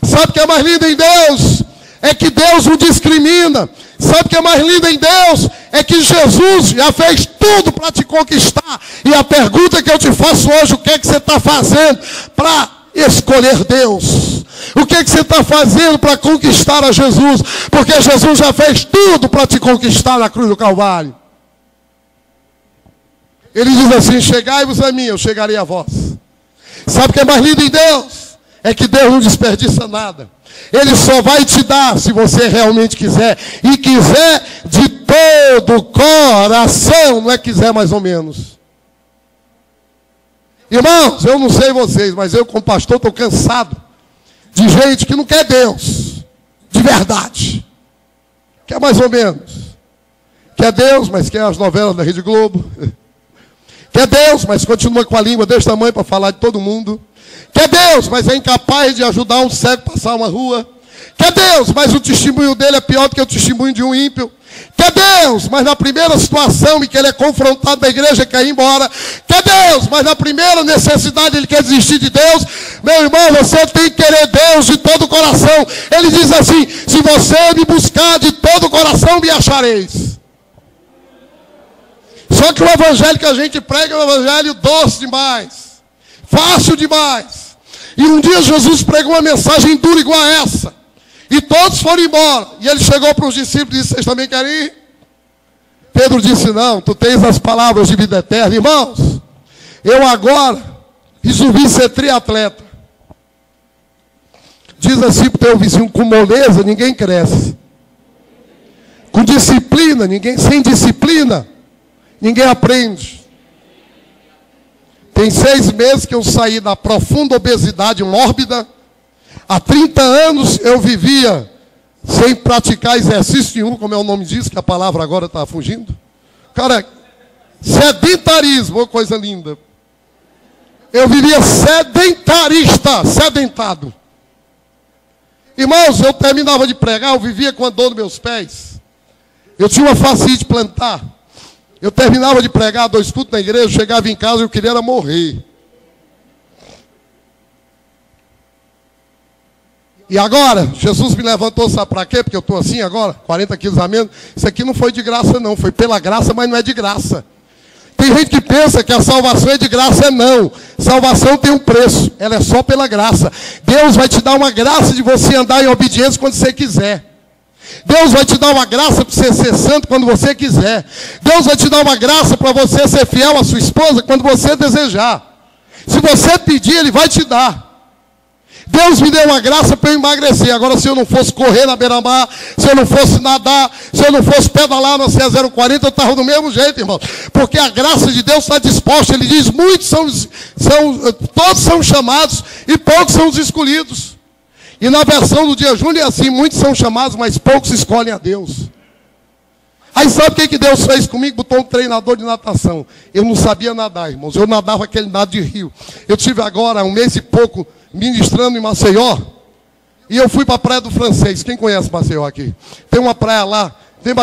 Sabe o que é mais lindo em Deus? É que Deus não discrimina. Sabe o que é mais lindo em Deus? É que Jesus já fez tudo para te conquistar. E a pergunta que eu te faço hoje: o que é que você está fazendo para escolher Deus? O que é que você está fazendo para conquistar a Jesus? Porque Jesus já fez tudo para te conquistar na cruz do Calvário. Ele diz assim: chegai-vos a mim, eu chegarei a vós. Sabe o que é mais lindo em Deus? É que Deus não desperdiça nada. Ele só vai te dar se você realmente quiser. E quiser de todo o coração. Não é quiser mais ou menos. Irmãos, eu não sei vocês, mas eu como pastor estou cansado de gente que não quer Deus de verdade. Quer mais ou menos. Quer Deus, mas quer as novelas da Rede Globo. Quer Deus, mas continua com a língua desse tamanho para falar de todo mundo. Quer Deus, mas é incapaz de ajudar um cego a passar uma rua. Quer Deus, mas o testemunho dele é pior do que o testemunho de um ímpio. Quer Deus, mas na primeira situação em que ele é confrontado da igreja, quer ir embora. Quer Deus, mas na primeira necessidade ele quer desistir de Deus. Meu irmão, você tem que querer Deus de todo o coração. Ele diz assim: se você me buscar de todo o coração, me achareis. Só que o evangelho que a gente prega é um evangelho doce demais, fácil demais. E um dia Jesus pregou uma mensagem dura igual a essa. E todos foram embora. E ele chegou para os discípulos e disse: vocês também querem ir? Pedro disse: não, tu tens as palavras de vida eterna. Irmãos, eu agora resolvi ser triatleta. Diz assim para o teu vizinho: com moleza ninguém cresce. Com disciplina, sem disciplina, ninguém aprende. Tem 6 meses que eu saí da profunda obesidade mórbida. Há 30 anos eu vivia sem praticar exercício nenhum, como é o nome disso, que a palavra agora está fugindo. Cara, sedentarismo, coisa linda. Eu vivia sedentado. Irmãos, eu terminava de pregar, eu vivia com a dor nos meus pés. Eu tinha uma fascite plantar. Eu terminava de pregar 2 cultos na igreja, chegava em casa e eu queria era morrer. E agora, Jesus me levantou, sabe para quê? Porque eu estou assim agora, 40 quilos a menos. Isso aqui não foi de graça não, foi pela graça, mas não é de graça. Tem gente que pensa que a salvação é de graça, não. Salvação tem um preço, ela é só pela graça. Deus vai te dar uma graça de você andar em obediência quando você quiser. Deus vai te dar uma graça para você ser santo quando você quiser. Deus vai te dar uma graça para você ser fiel à sua esposa quando você desejar. Se você pedir, Ele vai te dar. Deus me deu uma graça para eu emagrecer. Agora, se eu não fosse correr na beira-mar, se eu não fosse nadar, se eu não fosse pedalar na CE 040, eu estava do mesmo jeito, irmão. Porque a graça de Deus está disposta. Ele diz, todos são chamados e poucos são os escolhidos. E na versão do dia Júnior é assim, muitos são chamados, mas poucos escolhem a Deus. Aí sabe o que Deus fez comigo? Botou um treinador de natação. Eu não sabia nadar, irmãos. Eu nadava aquele nado de rio. Eu tive agora 1 mês e pouco ministrando em Maceió. E eu fui para a Praia do Francês. Quem conhece Maceió aqui? Tem uma praia lá. Tem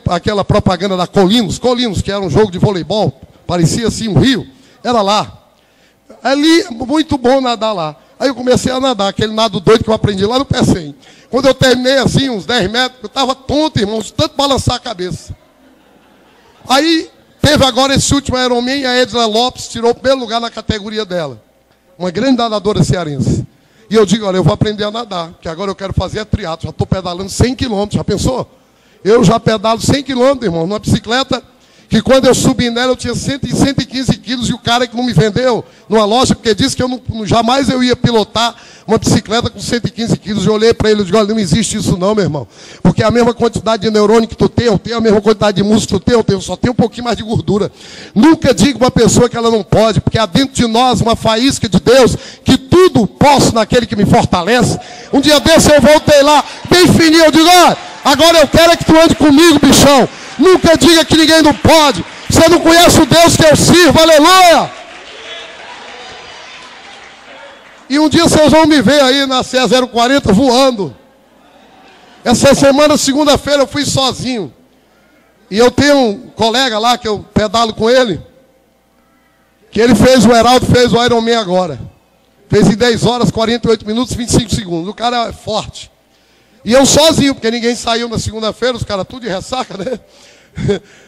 aquela propaganda da Colinos, que era um jogo de voleibol. Parecia assim um rio. Era lá. Ali, muito bom nadar lá. Aí eu comecei a nadar, aquele nado doido que eu aprendi lá no P100. Quando eu terminei assim, uns 10 metros, eu estava tonto, irmãos, tanto balançar a cabeça. Aí, teve agora esse último Ironman, a Edna Lopes tirou o primeiro lugar na categoria dela. Uma grande nadadora cearense. E eu digo, olha, eu vou aprender a nadar, que agora eu quero fazer triatlo. Já estou pedalando 100 quilômetros, já pensou? Eu já pedalo 100 quilômetros, irmão, numa bicicleta, que quando eu subi nela eu tinha 115 quilos, e o cara que não me vendeu numa loja, porque disse que jamais eu ia pilotar uma bicicleta com 115 quilos. Eu olhei para ele e disse, olha, não existe isso não, meu irmão. Porque a mesma quantidade de neurônio que tu tem, eu tenho a mesma quantidade de músculo que tu tem, eu só tenho um pouquinho mais de gordura. Nunca diga uma pessoa que ela não pode, porque há dentro de nós uma faísca de Deus, que tudo posso naquele que me fortalece. Um dia desse eu voltei lá, bem fininho, eu digo, olha, agora eu quero é que tu ande comigo, bichão. Nunca diga que ninguém não pode. Você não conhece o Deus que eu sirvo, aleluia. E um dia vocês vão me ver aí na CE 040 voando. Essa semana, segunda-feira, eu fui sozinho. E eu tenho um colega lá que eu pedalo com ele, que ele fez, o Heraldo fez o Ironman agora. Fez em 10 horas, 48 minutos, 25 segundos. O cara é forte. E eu sozinho, porque ninguém saiu na segunda-feira, os caras tudo de ressaca, né?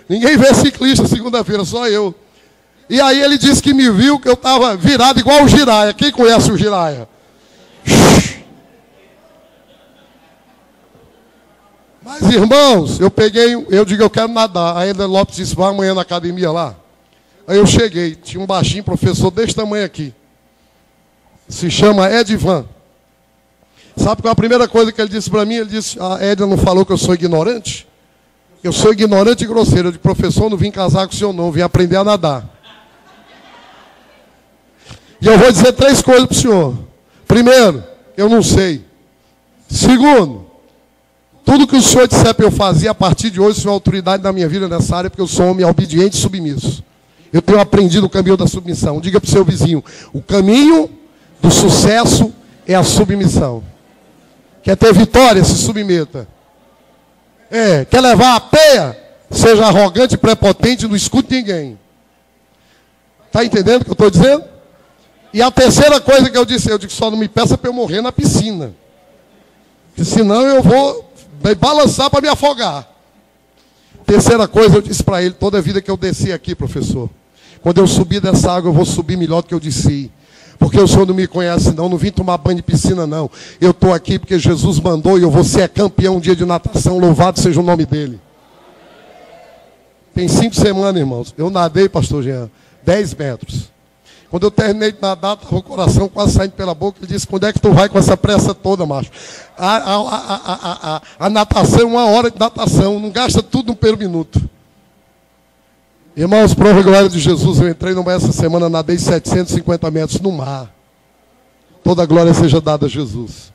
Ninguém vê ciclista segunda-feira, só eu. E aí ele disse que me viu, que eu estava virado igual o Jiraya. Quem conhece o Jiraya? Mas, irmãos, eu digo, eu quero nadar. Aí a Lopes disse, vai amanhã na academia lá. Aí eu cheguei, tinha um baixinho professor desse tamanho aqui. Se chama Edvan. Sabe qual é a primeira coisa que ele disse para mim? Ele disse, a Edna não falou que eu sou ignorante? Eu sou ignorante e grosseiro. Eu disse, professor, não vim casar com o senhor não, vim aprender a nadar. E eu vou dizer 3 coisas para o senhor. Primeiro, eu não sei. Segundo, tudo que o senhor disser para eu fazer, a partir de hoje, o senhor é autoridade na minha vida nessa área, porque eu sou um homem obediente e submisso. Eu tenho aprendido o caminho da submissão. Diga para o seu vizinho, o caminho do sucesso é a submissão. Quer ter vitória, se submeta. Quer levar a peia? Seja arrogante e prepotente, não escute ninguém. Está entendendo o que eu estou dizendo? E a terceira coisa que eu disse, só não me peça para eu morrer na piscina. Porque senão eu vou balançar para me afogar. Terceira coisa, eu disse para ele, toda a vida que eu desci aqui, professor, quando eu subir dessa água, eu vou subir melhor do que eu desci. Porque o senhor não me conhece não vim tomar banho de piscina não. Eu estou aqui porque Jesus mandou e eu vou ser campeão um dia de natação, louvado seja o nome dele. Tem 5 semanas, irmãos, eu nadei, pastor Jean, 10 metros. Quando eu terminei de nadar, estava o coração quase saindo pela boca, ele disse, quando é que tu vai com essa pressa toda, macho? A natação é 1 hora de natação, não gasta tudo no primeiro minuto. Irmãos, prova e glória de Jesus, eu entrei essa semana, nadei 750 metros no mar. Toda a glória seja dada a Jesus.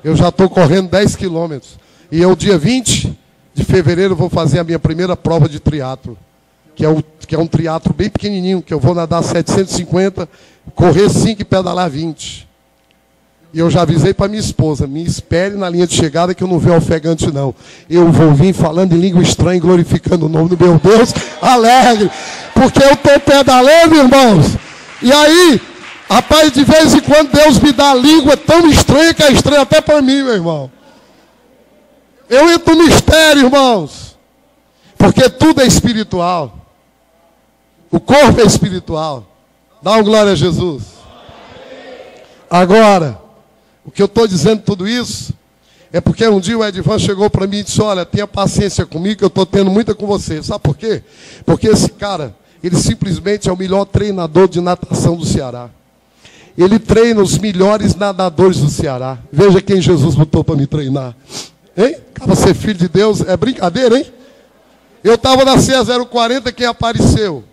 Eu já estou correndo 10 quilômetros. E eu, dia 20 de fevereiro, vou fazer a minha primeira prova de triatlo. Que é um triatlo bem pequenininho, que eu vou nadar 750, correr 5 e pedalar 20. E eu já avisei para minha esposa, me espere na linha de chegada que eu não vejo ofegante não. Eu vou vir falando em língua estranha, glorificando o nome do meu Deus, alegre. Porque eu estou pedalando, irmãos. E aí, rapaz, de vez em quando Deus me dá a língua tão estranha que é estranha até para mim, meu irmão. Eu entro no mistério, irmãos. Porque tudo é espiritual. O corpo é espiritual. Dá uma glória a Jesus. Agora, o que eu estou dizendo tudo isso é porque um dia o Edvan chegou para mim e disse, olha, tenha paciência comigo que eu estou tendo muita com você. Sabe por quê? Porque esse cara, ele simplesmente é o melhor treinador de natação do Ceará. Ele treina os melhores nadadores do Ceará. Veja quem Jesus botou para me treinar. Hein? Para ser filho de Deus, é brincadeira, hein? Eu estava na CEA 040, quem apareceu?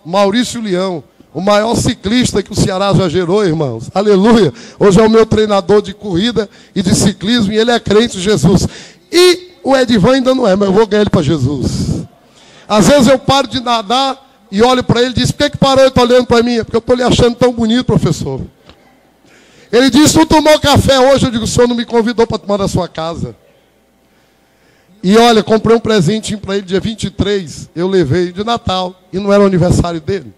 Maurício Leão, o maior ciclista que o Ceará já gerou, irmãos. Aleluia. Hoje é o meu treinador de corrida e de ciclismo, e ele é crente em Jesus. E o Edivan ainda não é, mas eu vou ganhar ele para Jesus. Às vezes eu paro de nadar e olho para ele e diz: por que parou e está olhando para mim? É porque eu estou lhe achando tão bonito, professor. Ele disse: não tomou café hoje? Eu digo: o senhor não me convidou para tomar na sua casa. E olha, comprei um presentinho para ele dia 23, eu levei de Natal, e não era o aniversário dele.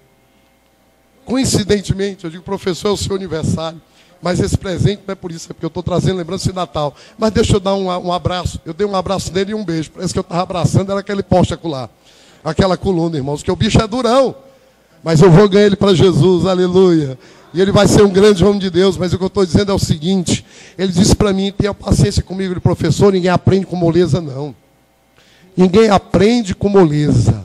Coincidentemente, eu digo: professor, é o seu aniversário, mas esse presente não é por isso, é porque eu estou trazendo lembrança de Natal. Mas deixa eu dar um abraço. Eu dei um abraço nele e um beijo. Parece que eu estava abraçando, era aquele poste acolá. Aquela coluna, irmãos, que o bicho é durão. Mas eu vou ganhar ele para Jesus, aleluia. E ele vai ser um grande homem de Deus. Mas o que eu estou dizendo é o seguinte: ele disse para mim: tenha paciência comigo. Ele: professor, ninguém aprende com moleza, não. Ninguém aprende com moleza.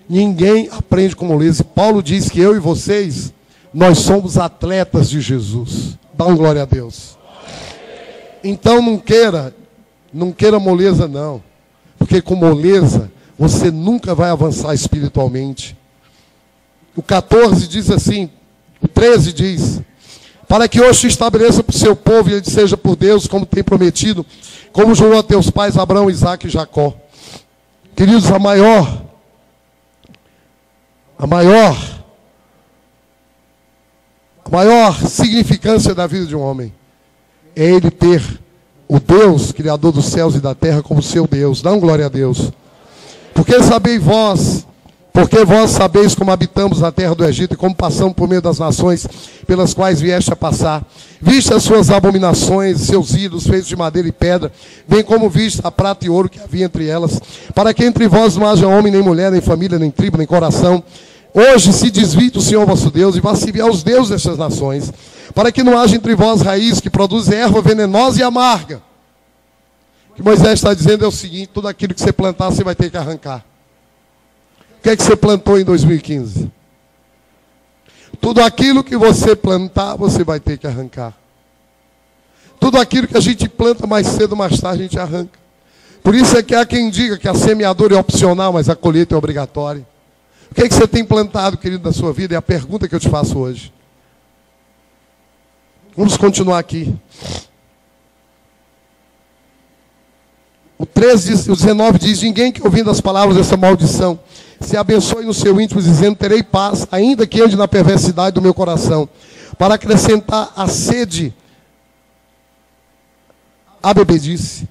Ninguém aprende com moleza. E Paulo diz que eu e vocês, nós somos atletas de Jesus. Dá uma glória a Deus. Então não queira moleza, não. Porque com moleza você nunca vai avançar espiritualmente. O 14 diz assim, o 13 diz: para que hoje se estabeleça para o seu povo e ele seja por Deus, como tem prometido, como jurou a teus pais Abraão, Isaque e Jacó. Queridos, a maior significância da vida de um homem é ele ter o Deus, Criador dos céus e da terra, como seu Deus. Dá uma glória a Deus. Porque vós sabeis como habitamos na terra do Egito e como passamos por meio das nações pelas quais vieste a passar. Viste as suas abominações, seus ídolos feitos de madeira e pedra, bem como viste a prata e ouro que havia entre elas, para que entre vós não haja homem, nem mulher, nem família, nem tribo, nem coração. Hoje se desvie do Senhor vosso Deus e vá servir aos deuses destas nações, para que não haja entre vós raiz que produz erva venenosa e amarga. O que Moisés está dizendo é o seguinte: tudo aquilo que você plantar, você vai ter que arrancar. O que é que você plantou em 2015? Tudo aquilo que você plantar, você vai ter que arrancar. Tudo aquilo que a gente planta mais cedo ou mais tarde, a gente arranca. Por isso é que há quem diga que a semeadura é opcional, mas a colheita é obrigatória. O que é que você tem plantado, querido, na sua vida? É a pergunta que eu te faço hoje. Vamos continuar aqui. O 19 diz: ninguém que ouvindo as palavras dessa maldição se abençoe no seu íntimo, dizendo: terei paz, ainda que ande na perversidade do meu coração, para acrescentar a sede à bebedice.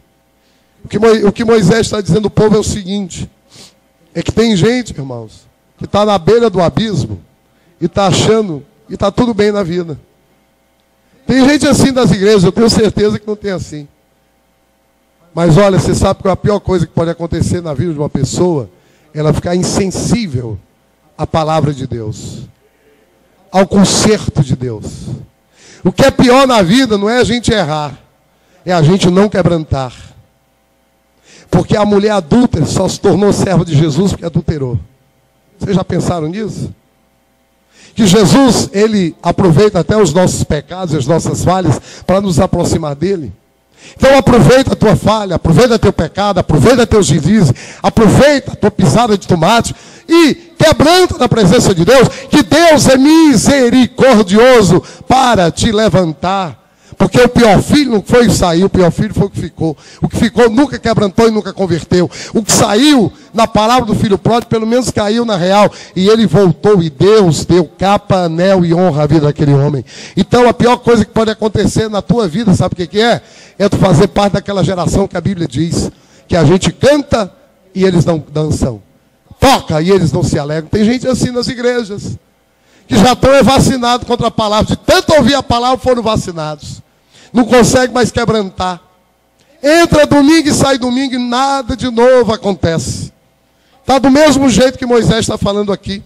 O que Moisés está dizendo ao povo é o seguinte: é que tem gente, irmãos, que está na beira do abismo e está achando que está tudo bem na vida. Tem gente assim das igrejas, eu tenho certeza que não tem assim. Mas olha, você sabe que a pior coisa que pode acontecer na vida de uma pessoa é ela ficar insensível à palavra de Deus, ao conserto de Deus. O que é pior na vida não é a gente errar, é a gente não quebrantar. Porque a mulher adúltera só se tornou serva de Jesus porque adulterou. Vocês já pensaram nisso? Que Jesus, ele aproveita até os nossos pecados e as nossas falhas para nos aproximar dele. Então aproveita a tua falha, aproveita teu pecado, aproveita teus deslizes, aproveita a tua pisada de tomate e quebranta na presença de Deus, que Deus é misericordioso para te levantar. Porque o pior filho não foi o que saiu, o pior filho foi o que ficou. O que ficou nunca quebrantou e nunca converteu. O que saiu na palavra do filho pródigo, pelo menos caiu na real. E ele voltou e Deus deu capa, anel e honra à vida daquele homem. Então a pior coisa que pode acontecer na tua vida, sabe o que é? É tu fazer parte daquela geração que a Bíblia diz que a gente canta e eles não dançam. Toca e eles não se alegram. Tem gente assim nas igrejas, que já estão vacinados contra a palavra. De tanto ouvir a palavra, foram vacinados. Não consegue mais quebrantar. Entra domingo e sai domingo e nada de novo acontece. Está do mesmo jeito que Moisés está falando aqui.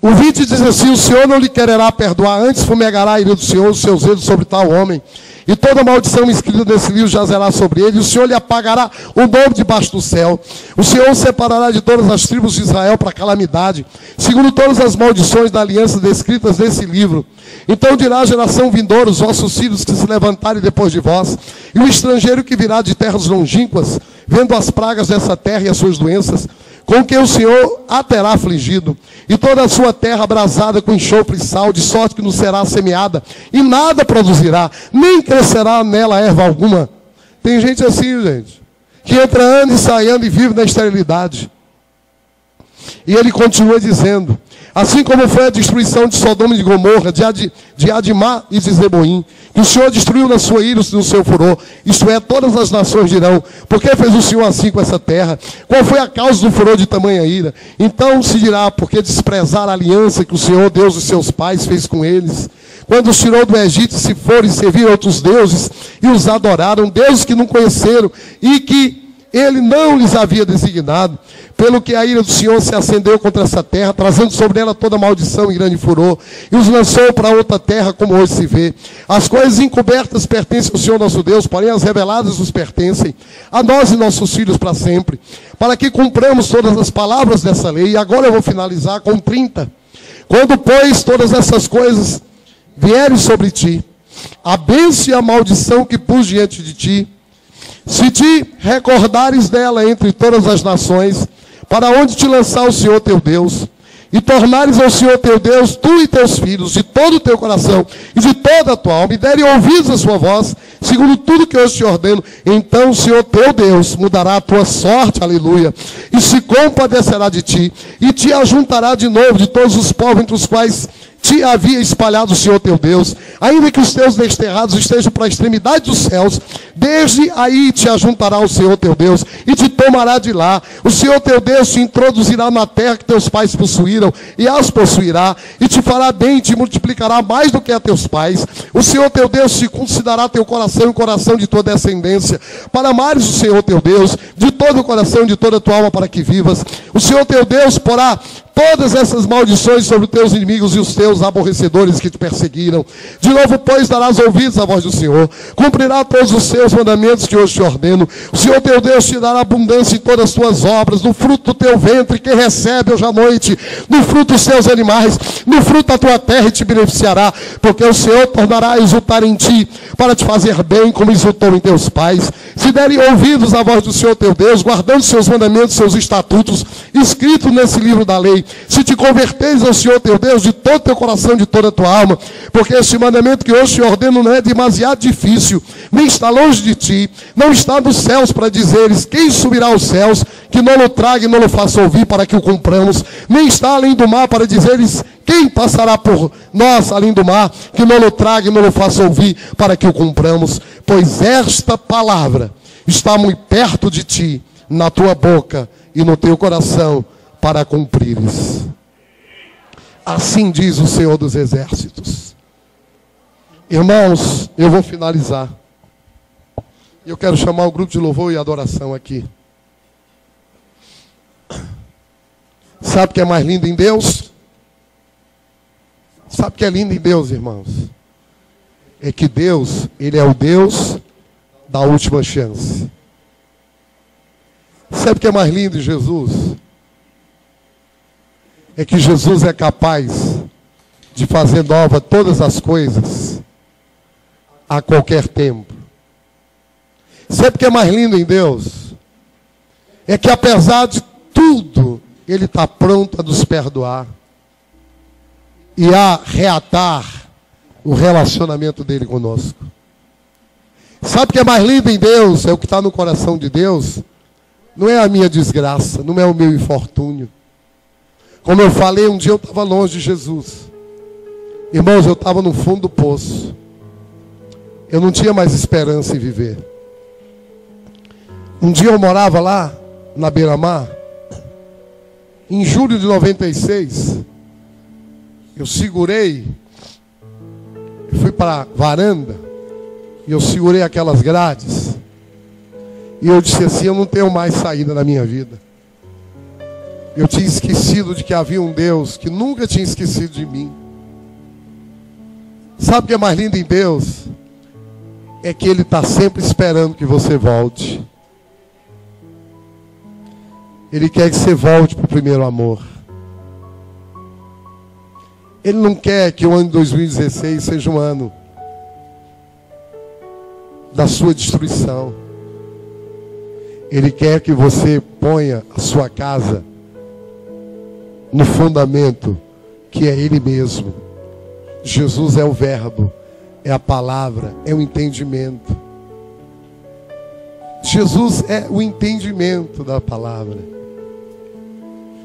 O 20 diz assim: o Senhor não lhe quererá perdoar, antes fumegará a ira do Senhor, os seus dedos sobre tal homem. E toda maldição escrita nesse livro jazerá sobre ele, e o Senhor lhe apagará o nome debaixo do céu. O Senhor o separará de todas as tribos de Israel para calamidade, segundo todas as maldições da aliança descritas nesse livro. Então dirá a geração vindoura, os vossos filhos que se levantarem depois de vós, e o estrangeiro que virá de terras longínquas, vendo as pragas dessa terra e as suas doenças, com que o Senhor a terá afligido, e toda a sua terra abrasada com enxofre e sal, de sorte que não será semeada, e nada produzirá, nem crescerá nela erva alguma. Tem gente assim, gente, que entra ano e sai ano e vive na esterilidade. E ele continua dizendo: assim como foi a destruição de Sodoma e de Gomorra, de Adimá e de Zeboim, que o Senhor destruiu na sua ira e no seu furor, isto é, todas as nações dirão: por que fez o Senhor assim com essa terra? Qual foi a causa do furor de tamanha ira? Então se dirá: porque desprezaram a aliança que o Senhor, Deus de seus pais, fez com eles, quando os tirou do Egito, se foram e serviram outros deuses, e os adoraram, deuses que não conheceram, e que ele não lhes havia designado, pelo que a ira do Senhor se acendeu contra essa terra, trazendo sobre ela toda maldição e grande furor, e os lançou para outra terra, como hoje se vê. As coisas encobertas pertencem ao Senhor nosso Deus, porém as reveladas nos pertencem, a nós e nossos filhos para sempre, para que cumpramos todas as palavras dessa lei. E agora eu vou finalizar com 30. Quando, pois, todas essas coisas vierem sobre ti, a bênção e a maldição que pus diante de ti, se te recordares dela entre todas as nações, para onde te lançar o Senhor teu Deus, e tornares ao Senhor teu Deus, tu e teus filhos, de todo o teu coração e de toda a tua alma, e derem ouvidos à sua voz, segundo tudo que hoje te ordeno, então o Senhor teu Deus mudará a tua sorte, aleluia, e se compadecerá de ti, e te ajuntará de novo de todos os povos entre os quais te havia espalhado o Senhor teu Deus, ainda que os teus desterrados estejam para a extremidade dos céus, desde aí te ajuntará o Senhor teu Deus, e te tomará de lá. O Senhor teu Deus te introduzirá na terra que teus pais possuíram, e as possuirá, e te fará bem, e te multiplicará mais do que a teus pais. O Senhor teu Deus circuncidará teu coração e o coração de tua descendência, para amares o Senhor teu Deus, de todo o coração e de toda a tua alma, para que vivas. O Senhor teu Deus porá todas essas maldições sobre os teus inimigos e os teus aborrecedores que te perseguiram. De novo, pois, darás ouvidos à voz do Senhor, cumprirá todos os seus mandamentos que hoje te ordeno. O Senhor teu Deus te dará abundância em todas as tuas obras, no fruto do teu ventre que recebe hoje à noite, no fruto dos teus animais, no fruto da tua terra, e te beneficiará, porque o Senhor tornará a exultar em ti, para te fazer bem, como exultou em teus pais. Se derem ouvidos à voz do Senhor teu Deus, guardando seus mandamentos, seus estatutos, escritos nesse livro da lei, se te converteres ao Senhor teu Deus de todo teu coração, de toda a tua alma, porque esse mandamento que hoje te ordeno não é demasiado difícil, nem está longe de ti, não está nos céus para dizeres: quem subirá aos céus, que não o traga e não o faça ouvir, para que o cumpramos, nem está além do mar para dizeres: quem passará por nós além do mar, que não o traga e não o faça ouvir, para que o cumpramos. Pois esta palavra está muito perto de ti, na tua boca e no teu coração, para cumprires. Assim diz o Senhor dos Exércitos. Irmãos, eu vou finalizar. Eu quero chamar o grupo de louvor e adoração aqui. Sabe o que é mais lindo em Deus? Sabe o que é lindo em Deus, irmãos? É que Deus, Ele é o Deus da última chance. Sabe o que é mais lindo em Jesus? É que Jesus é capaz de fazer nova todas as coisas a qualquer tempo. Sabe o que é mais lindo em Deus? É que apesar de tudo, Ele está pronto a nos perdoar e a reatar o relacionamento dele conosco. Sabe o que é mais lindo em Deus? É o que está no coração de Deus. Não é a minha desgraça, não é o meu infortúnio. Como eu falei, um dia eu estava longe de Jesus. Irmãos, eu estava no fundo do poço. Eu não tinha mais esperança em viver. Um dia eu morava lá, na beira-mar. Em julho de 96, eu segurei, eu fui para a varanda, e eu segurei aquelas grades. E eu disse assim: eu não tenho mais saída na minha vida. Eu tinha esquecido de que havia um Deus que nunca tinha esquecido de mim. Sabe o que é mais lindo em Deus? É que Ele está sempre esperando que você volte. Ele quer que você volte para o primeiro amor. Ele não quer que o ano de 2016 seja um ano da sua destruição. Ele quer que você ponha a sua casa no fundamento que é Ele mesmo. Jesus é o verbo, é a palavra, é o entendimento. Jesus é o entendimento da palavra.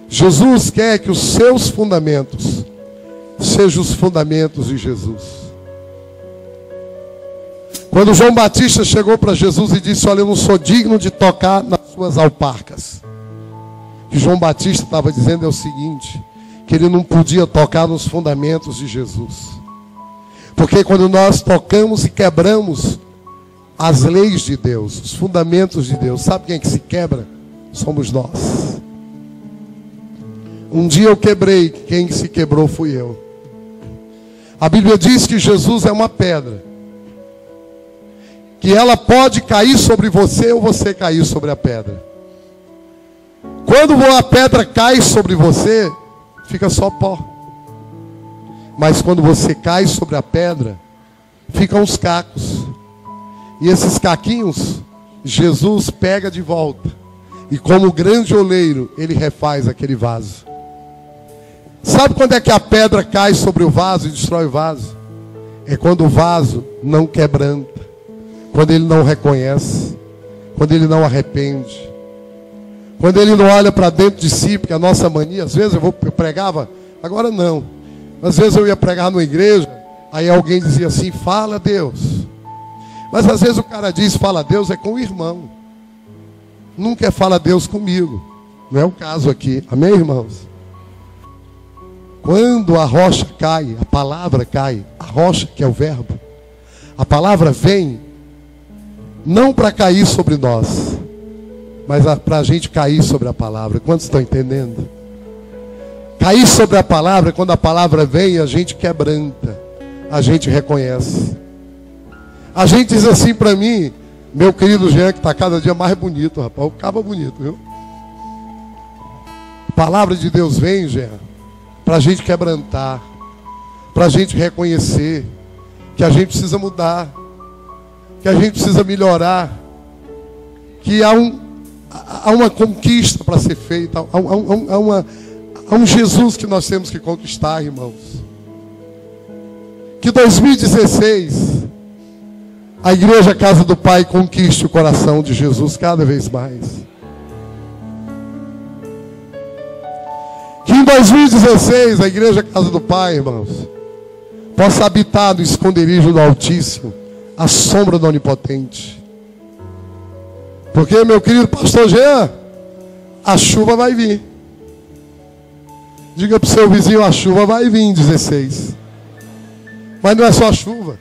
Jesus quer que os seus fundamentos sejam os fundamentos de Jesus. Quando João Batista chegou para Jesus e disse: olha, eu não sou digno de tocar nas suas alparcas. O que João Batista estava dizendo é o seguinte: que ele não podia tocar nos fundamentos de Jesus. Porque quando nós tocamos e quebramos as leis de Deus, os fundamentos de Deus, sabe quem é que se quebra? Somos nós. Um dia eu quebrei, quem se quebrou fui eu. A Bíblia diz que Jesus é uma pedra, que ela pode cair sobre você ou você cair sobre a pedra. Quando a pedra cai sobre você, fica só pó. Mas quando você cai sobre a pedra, ficam os cacos. E esses caquinhos, Jesus pega de volta. E como grande oleiro, Ele refaz aquele vaso. Sabe quando é que a pedra cai sobre o vaso e destrói o vaso? É quando o vaso não quebranta. Quando ele não reconhece. Quando ele não arrepende. Quando ele não olha para dentro de si, porque a nossa mania, às vezes eu pregava, agora não. Às vezes eu ia pregar numa igreja, aí alguém dizia assim: fala a Deus. Mas às vezes o cara diz fala a Deus é com o irmão. Nunca é fala a Deus comigo. Não é o caso aqui. Amém, irmãos? Quando a rocha cai, a palavra cai, a rocha que é o verbo, a palavra vem não para cair sobre nós, mas para a gente cair sobre a palavra. Quantos estão entendendo? Cair sobre a palavra, quando a palavra vem, a gente quebranta, a gente reconhece. A gente diz assim para mim: meu querido Jean, que está cada dia mais bonito, rapaz, o cabo é bonito, viu? A palavra de Deus vem, Jean, para a gente quebrantar, para a gente reconhecer que a gente precisa mudar, que a gente precisa melhorar, que há uma conquista para ser feita, há um Jesus que nós temos que conquistar, irmãos. Que 2016 a Igreja Casa do Pai conquiste o coração de Jesus cada vez mais. Que em 2016 a Igreja Casa do Pai, irmãos, possa habitar no esconderijo do Altíssimo, à sombra do Onipotente. Porque, meu querido pastor Jean, a chuva vai vir. Diga para o seu vizinho: a chuva vai vir em 16. Mas não é só a chuva.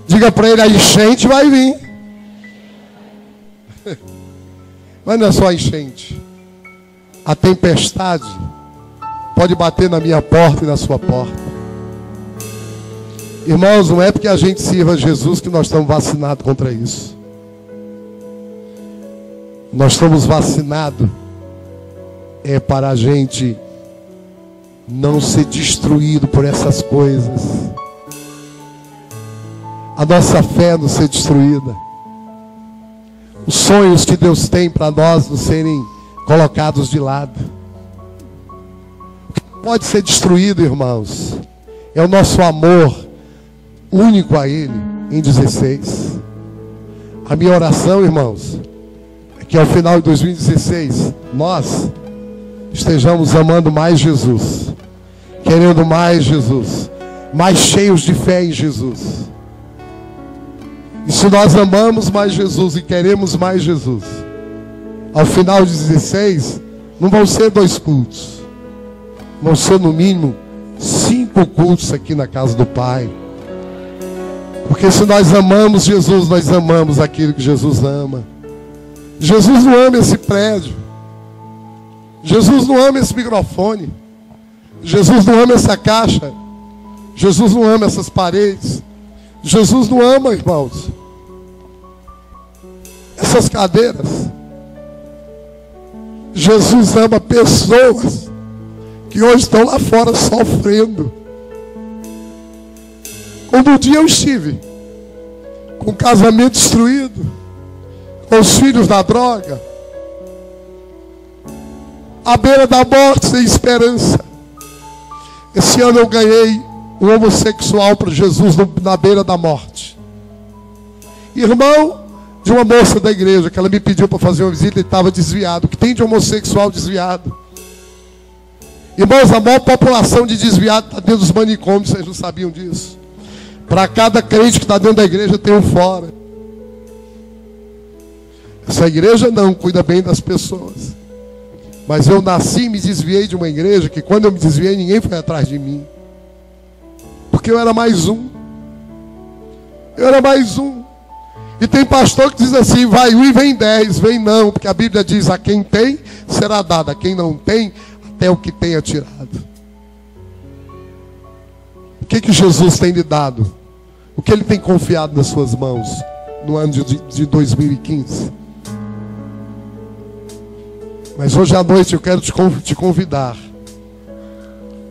Diga para ele: a enchente vai vir. Mas não é só a enchente. A tempestade pode bater na minha porta e na sua porta. Irmãos, não é porque a gente sirva a Jesus que nós estamos vacinados contra isso. Nós estamos vacinados para a gente não ser destruído por essas coisas. A nossa fé não ser destruída. Os sonhos que Deus tem para nós não serem colocados de lado. O que pode ser destruído, irmãos, é o nosso amor único a Ele em 16. A minha oração, irmãos, é que ao final de 2016 nós estejamos amando mais Jesus, querendo mais Jesus, mais cheios de fé em Jesus. E se nós amamos mais Jesus e queremos mais Jesus, ao final de 16 não vão ser 2 cultos, vão ser no mínimo 5 cultos aqui na casa do Pai. Porque se nós amamos Jesus, nós amamos aquilo que Jesus ama. Jesus não ama esse prédio. Jesus não ama esse microfone. Jesus não ama essa caixa. Jesus não ama essas paredes. Jesus não ama, irmãos, essas cadeiras. Jesus ama pessoas que hoje estão lá fora sofrendo. Quando um dia eu estive com o casamento destruído, com os filhos na droga, à beira da morte, sem esperança. Esse ano eu ganhei um homossexual para Jesus na beira da morte. Irmão de uma moça da igreja, que ela me pediu para fazer uma visita e estava desviado. O que tem de homossexual desviado? Irmãos, a maior população de desviado está dentro dos manicômios, vocês não sabiam disso? Para cada crente que está dentro da igreja tem um fora. Essa igreja não cuida bem das pessoas. Mas eu nasci e me desviei de uma igreja que quando eu me desviei ninguém foi atrás de mim. Porque eu era mais um. Eu era mais um. E tem pastor que diz assim, vai um e vem 10. Vem não, porque a Bíblia diz, a quem tem será dado, a quem não tem, até o que tenha tirado. O que Jesus tem lhe dado? O que Ele tem confiado nas suas mãos no ano de 2015? Mas hoje à noite eu quero te convidar,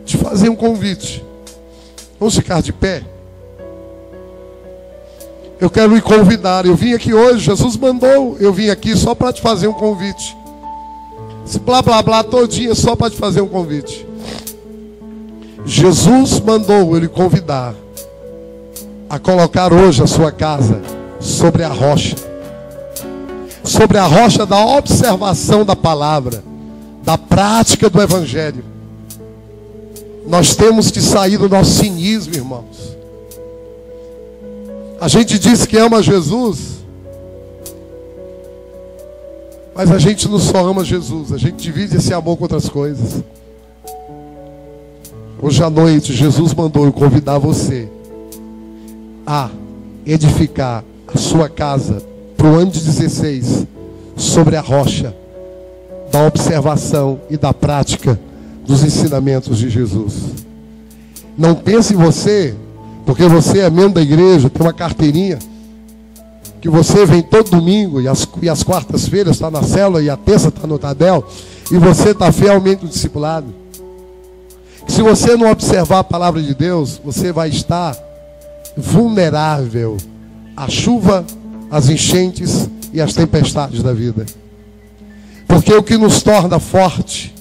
te fazer um convite. Vamos ficar de pé? Eu quero lhe convidar. Eu vim aqui hoje, Jesus mandou, eu vim aqui só para te fazer um convite. Esse blá blá blá todinho é só para te fazer um convite. Jesus mandou eu lhe convidar a colocar hoje a sua casa sobre a rocha. Sobre a rocha da observação da palavra, da prática do evangelho. Nós temos que sair do nosso cinismo, irmãos. A gente diz que ama Jesus, mas a gente não só ama Jesus, a gente divide esse amor com outras coisas. Hoje à noite, Jesus mandou eu convidar você a edificar a sua casa para o ano de 16 sobre a rocha da observação e da prática dos ensinamentos de Jesus. Não pense em você, porque você é membro da igreja, tem uma carteirinha, que você vem todo domingo e as quartas-feiras está na célula e a terça está no Tadel, e você está fielmente no discipulado. Que se você não observar a palavra de Deus, você vai estar vulnerável à chuva, às enchentes e às tempestades da vida. Porque o que nos torna forte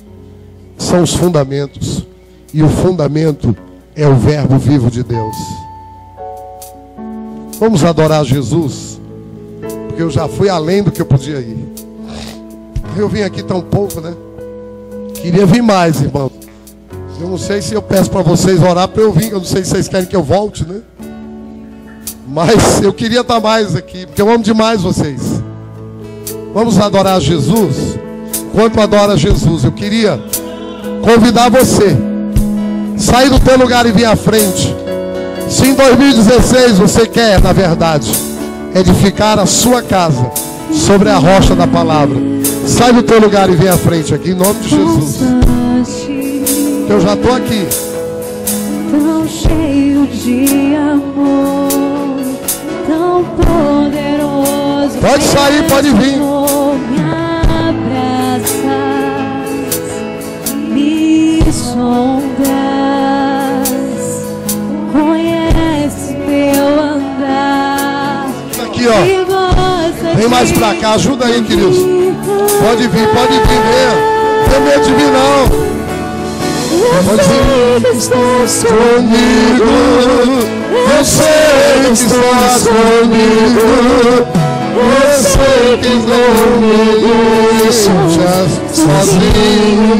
são os fundamentos, e o fundamento é o verbo vivo de Deus. Vamos adorar Jesus, porque eu já fui além do que eu podia ir. Eu vim aqui tão pouco, né? Queria vir mais, irmão. Eu não sei se eu peço para vocês orar para eu vir, eu não sei se vocês querem que eu volte, né? Mas eu queria estar mais aqui, porque eu amo demais vocês. Vamos adorar Jesus. Enquanto adora Jesus, eu queria convidar você sair do teu lugar e vir à frente. Se em 2016 você quer, na verdade, edificar a sua casa sobre a rocha da palavra, sai do teu lugar e vem à frente aqui, em nome de Jesus. Eu já estou aqui. Tão cheio de amor, tão poderoso. Pode sair, pode vir. Me abraças, me sondas, conhece meu andar. Aqui, ó. Vem mais pra cá, ajuda aí, queridos. Pode vir, venha. Não tem medo de vir, não. Eu sei que estás comigo, eu sei que estás comigo, eu sei que comigo, sozinho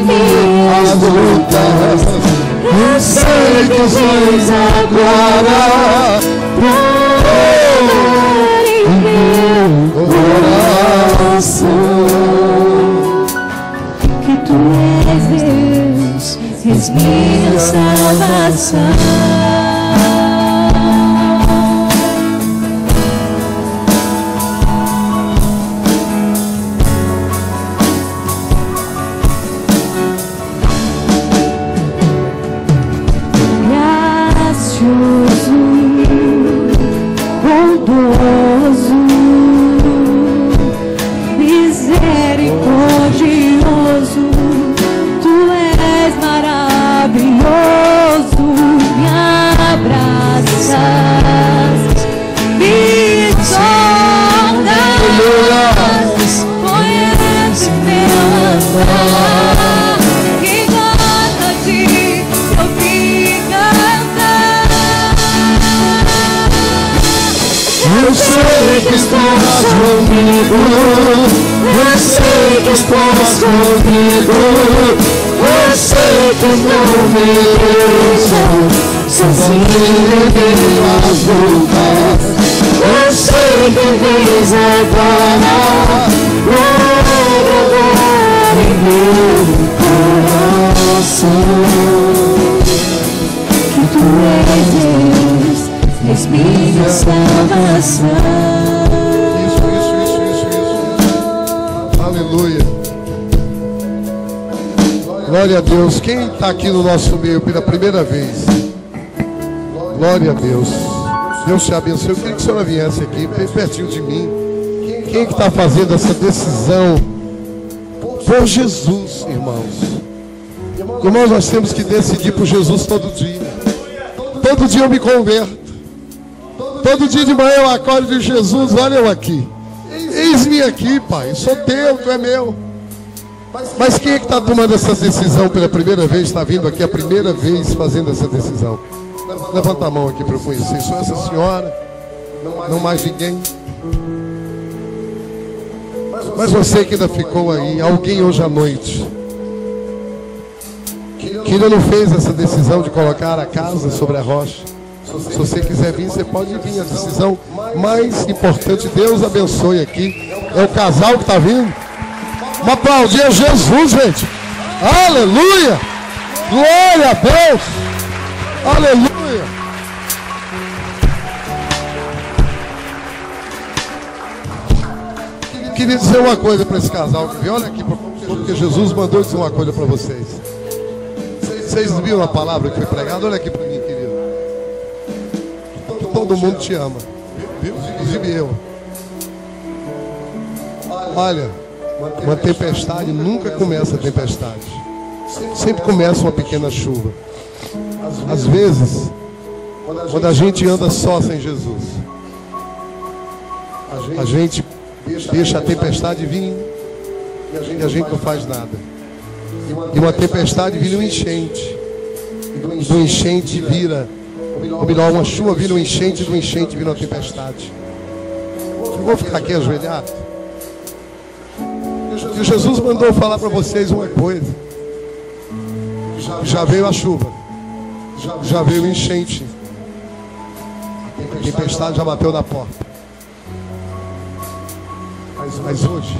as lutas, eu sei que sois agora em meu coração, que tu és Deus, és minha salvação. Eu sei que estás comigo, eu sei que estás comigo, eu sei que não me deixas sozinho em mais lugar. Eu sei que vens agora em meu coração, que tu és Deus, és minha salvação. Isso. Aleluia. Glória a Deus. Quem está aqui no nosso meio pela primeira vez? Glória a Deus. Deus te abençoe. Eu queria que a senhora viesse aqui, bem pertinho de mim. Quem é que está fazendo essa decisão por Jesus, irmãos? Irmãos, nós temos que decidir por Jesus todo dia. Todo dia eu me converto. Todo dia de manhã eu acordo de Jesus, olha eu aqui. Eis-me aqui, Pai. Sou teu, tu é meu. Mas quem é que está tomando essa decisão pela primeira vez? Está vindo aqui a primeira vez fazendo essa decisão? Levanta a mão aqui para eu conhecer. Só essa senhora, não mais ninguém. Mas você que ainda ficou aí, alguém hoje à noite, que ainda não fez essa decisão de colocar a casa sobre a rocha. Se você quiser vir, você pode vir. A decisão mais importante, Deus abençoe aqui, é o casal que está vindo. Uma aplaudir a Jesus, gente. Aleluia. Glória a Deus. Aleluia. Queria dizer uma coisa para esse casal que veio. Olha aqui, porque Jesus mandou dizer uma coisa para vocês. Vocês viram a palavra que foi pregada? Olha aqui para mim, querido. Todo mundo te ama, inclusive eu. Olha, uma tempestade nunca começa a tempestade. Sempre começa uma pequena chuva. Às vezes, quando a gente anda só sem Jesus, a gente deixa a tempestade vir e a gente não faz nada. E uma tempestade vira um enchente. E do enchente vira, ou melhor, uma chuva vira um enchente, e do enchente vira uma tempestade. Eu vou ficar aqui ajoelhado. E Jesus mandou falar para vocês uma coisa. Já veio a chuva, já veio o enchente, a tempestade já bateu na porta. Mas hoje,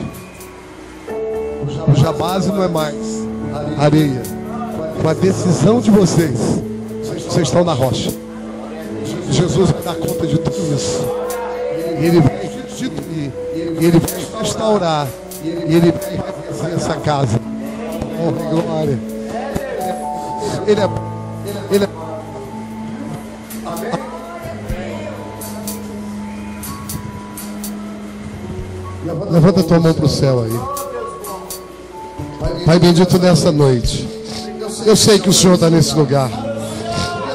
a base não é mais areia. Com a decisão de vocês, vocês estão na rocha. Jesus vai dar conta de tudo isso. Ele vai restituir, Ele vai restaurar, e Ele vai fazer essa casa. Honra e glória. Ele é. Levanta a tua mão para o céu aí. Pai bendito, nessa noite, eu sei que o Senhor está nesse lugar,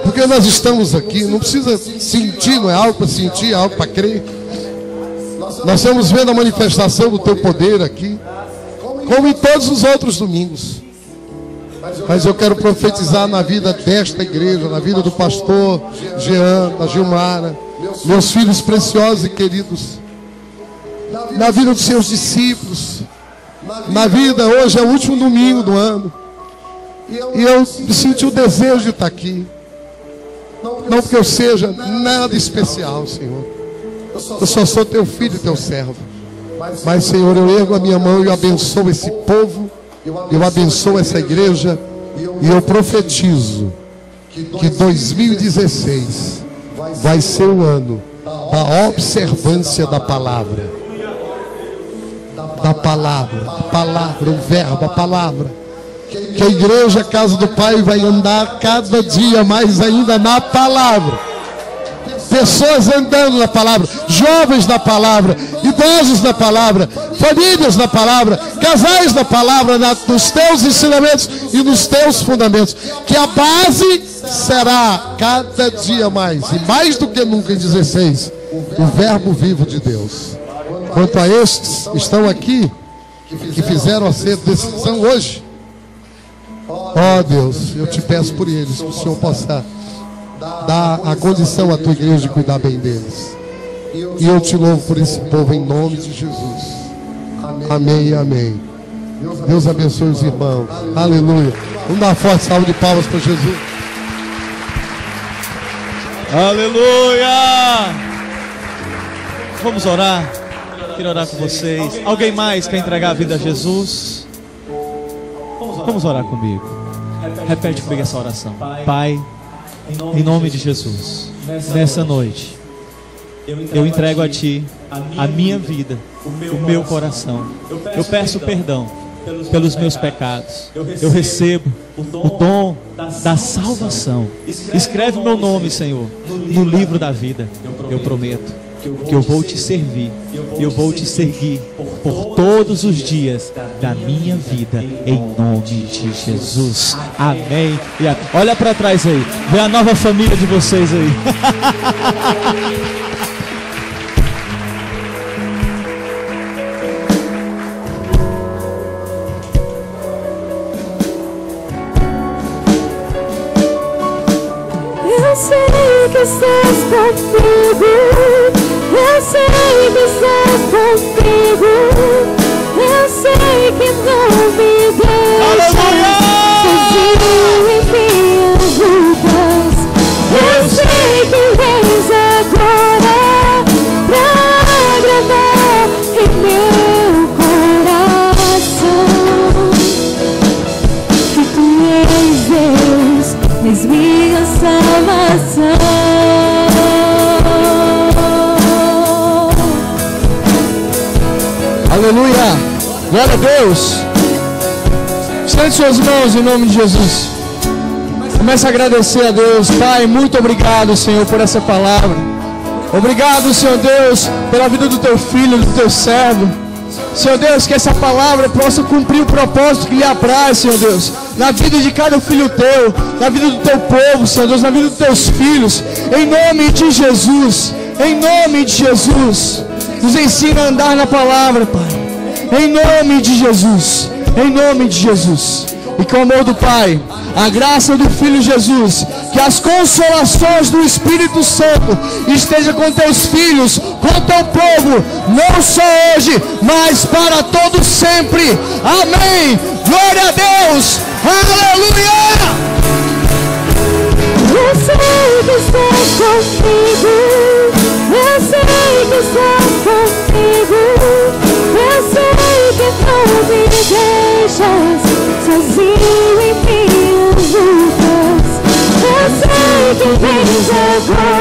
porque nós estamos aqui. Não precisa sentir, não é algo para sentir, é algo para crer. Nós estamos vendo a manifestação do teu poder aqui, como em todos os outros domingos. Mas eu quero profetizar na vida desta igreja, na vida do pastor Jean, da Gilmara, meus filhos preciosos e queridos, na vida dos seus discípulos, na vida, hoje é o último domingo do ano, e eu senti o desejo de estar aqui, não porque eu seja nada especial, Senhor, eu só sou teu filho e teu servo, mas, Senhor, eu ergo a minha mão e eu abençoo esse povo, eu abençoo essa igreja, e eu profetizo que 2016 vai ser o ano da observância da palavra. Da palavra, o verbo, a palavra. Que a igreja, a casa do Pai, vai andar cada dia mais ainda na palavra. Pessoas andando na palavra, jovens na palavra, idosos na palavra, famílias na palavra, casais na palavra, nos teus ensinamentos e nos teus fundamentos. Que a base será cada dia mais, e mais do que nunca em 16, o verbo vivo de Deus. Quanto a estes estão aqui, que fizeram essa decisão hoje, ó Deus, eu te peço por eles, que o Senhor possa dar a condição à tua igreja de cuidar bem deles. E eu te louvo por esse povo em nome de Jesus. Amém e amém. Deus abençoe os irmãos. Aleluia. Vamos dar uma forte salva de palmas para Jesus. Aleluia. Vamos orar. Quero orar com vocês. Alguém mais quer entregar a vida a Jesus? Vamos orar comigo. Repete comigo essa oração. Pai, em nome de Jesus, nessa noite eu entrego a Ti a minha vida, o meu coração. Eu peço perdão pelos meus pecados. Eu recebo o dom da salvação. Escreve o meu nome, Senhor, no livro da vida. Eu prometo que eu vou Te servir e eu vou Te seguir por todos os dias da minha vida, em nome de Jesus. Amém. Olha para trás aí, vê a nova família de vocês aí. Eu sei que estás comigo, eu sei que estás comigo, eu sei que não me deixas sozinho em minhas lutas. Eu sei que vens agora pra agradar em meu coração, que Tu és Deus, és minha salvação. Aleluia, glória a Deus. Estende suas mãos em nome de Jesus. Comece a agradecer a Deus. Pai, muito obrigado, Senhor, por essa palavra. Obrigado, Senhor Deus, pela vida do Teu filho, do Teu servo. Senhor Deus, que essa palavra possa cumprir o propósito que lhe apraz, Senhor Deus, na vida de cada filho Teu, na vida do Teu povo, Senhor Deus, na vida dos Teus filhos, em nome de Jesus, em nome de Jesus. Nos ensina a andar na palavra, Pai, em nome de Jesus, em nome de Jesus. E com o amor do Pai, a graça do Filho Jesus, que as consolações do Espírito Santo esteja com Teus filhos, com Teu povo, não só hoje, mas para todos sempre. Amém. Glória a Deus. Aleluia. Eu sei que estás comigo, eu sei que estás comigo, eu sei que não me deixas sozinho em minhas lutas. Eu sei que vens agora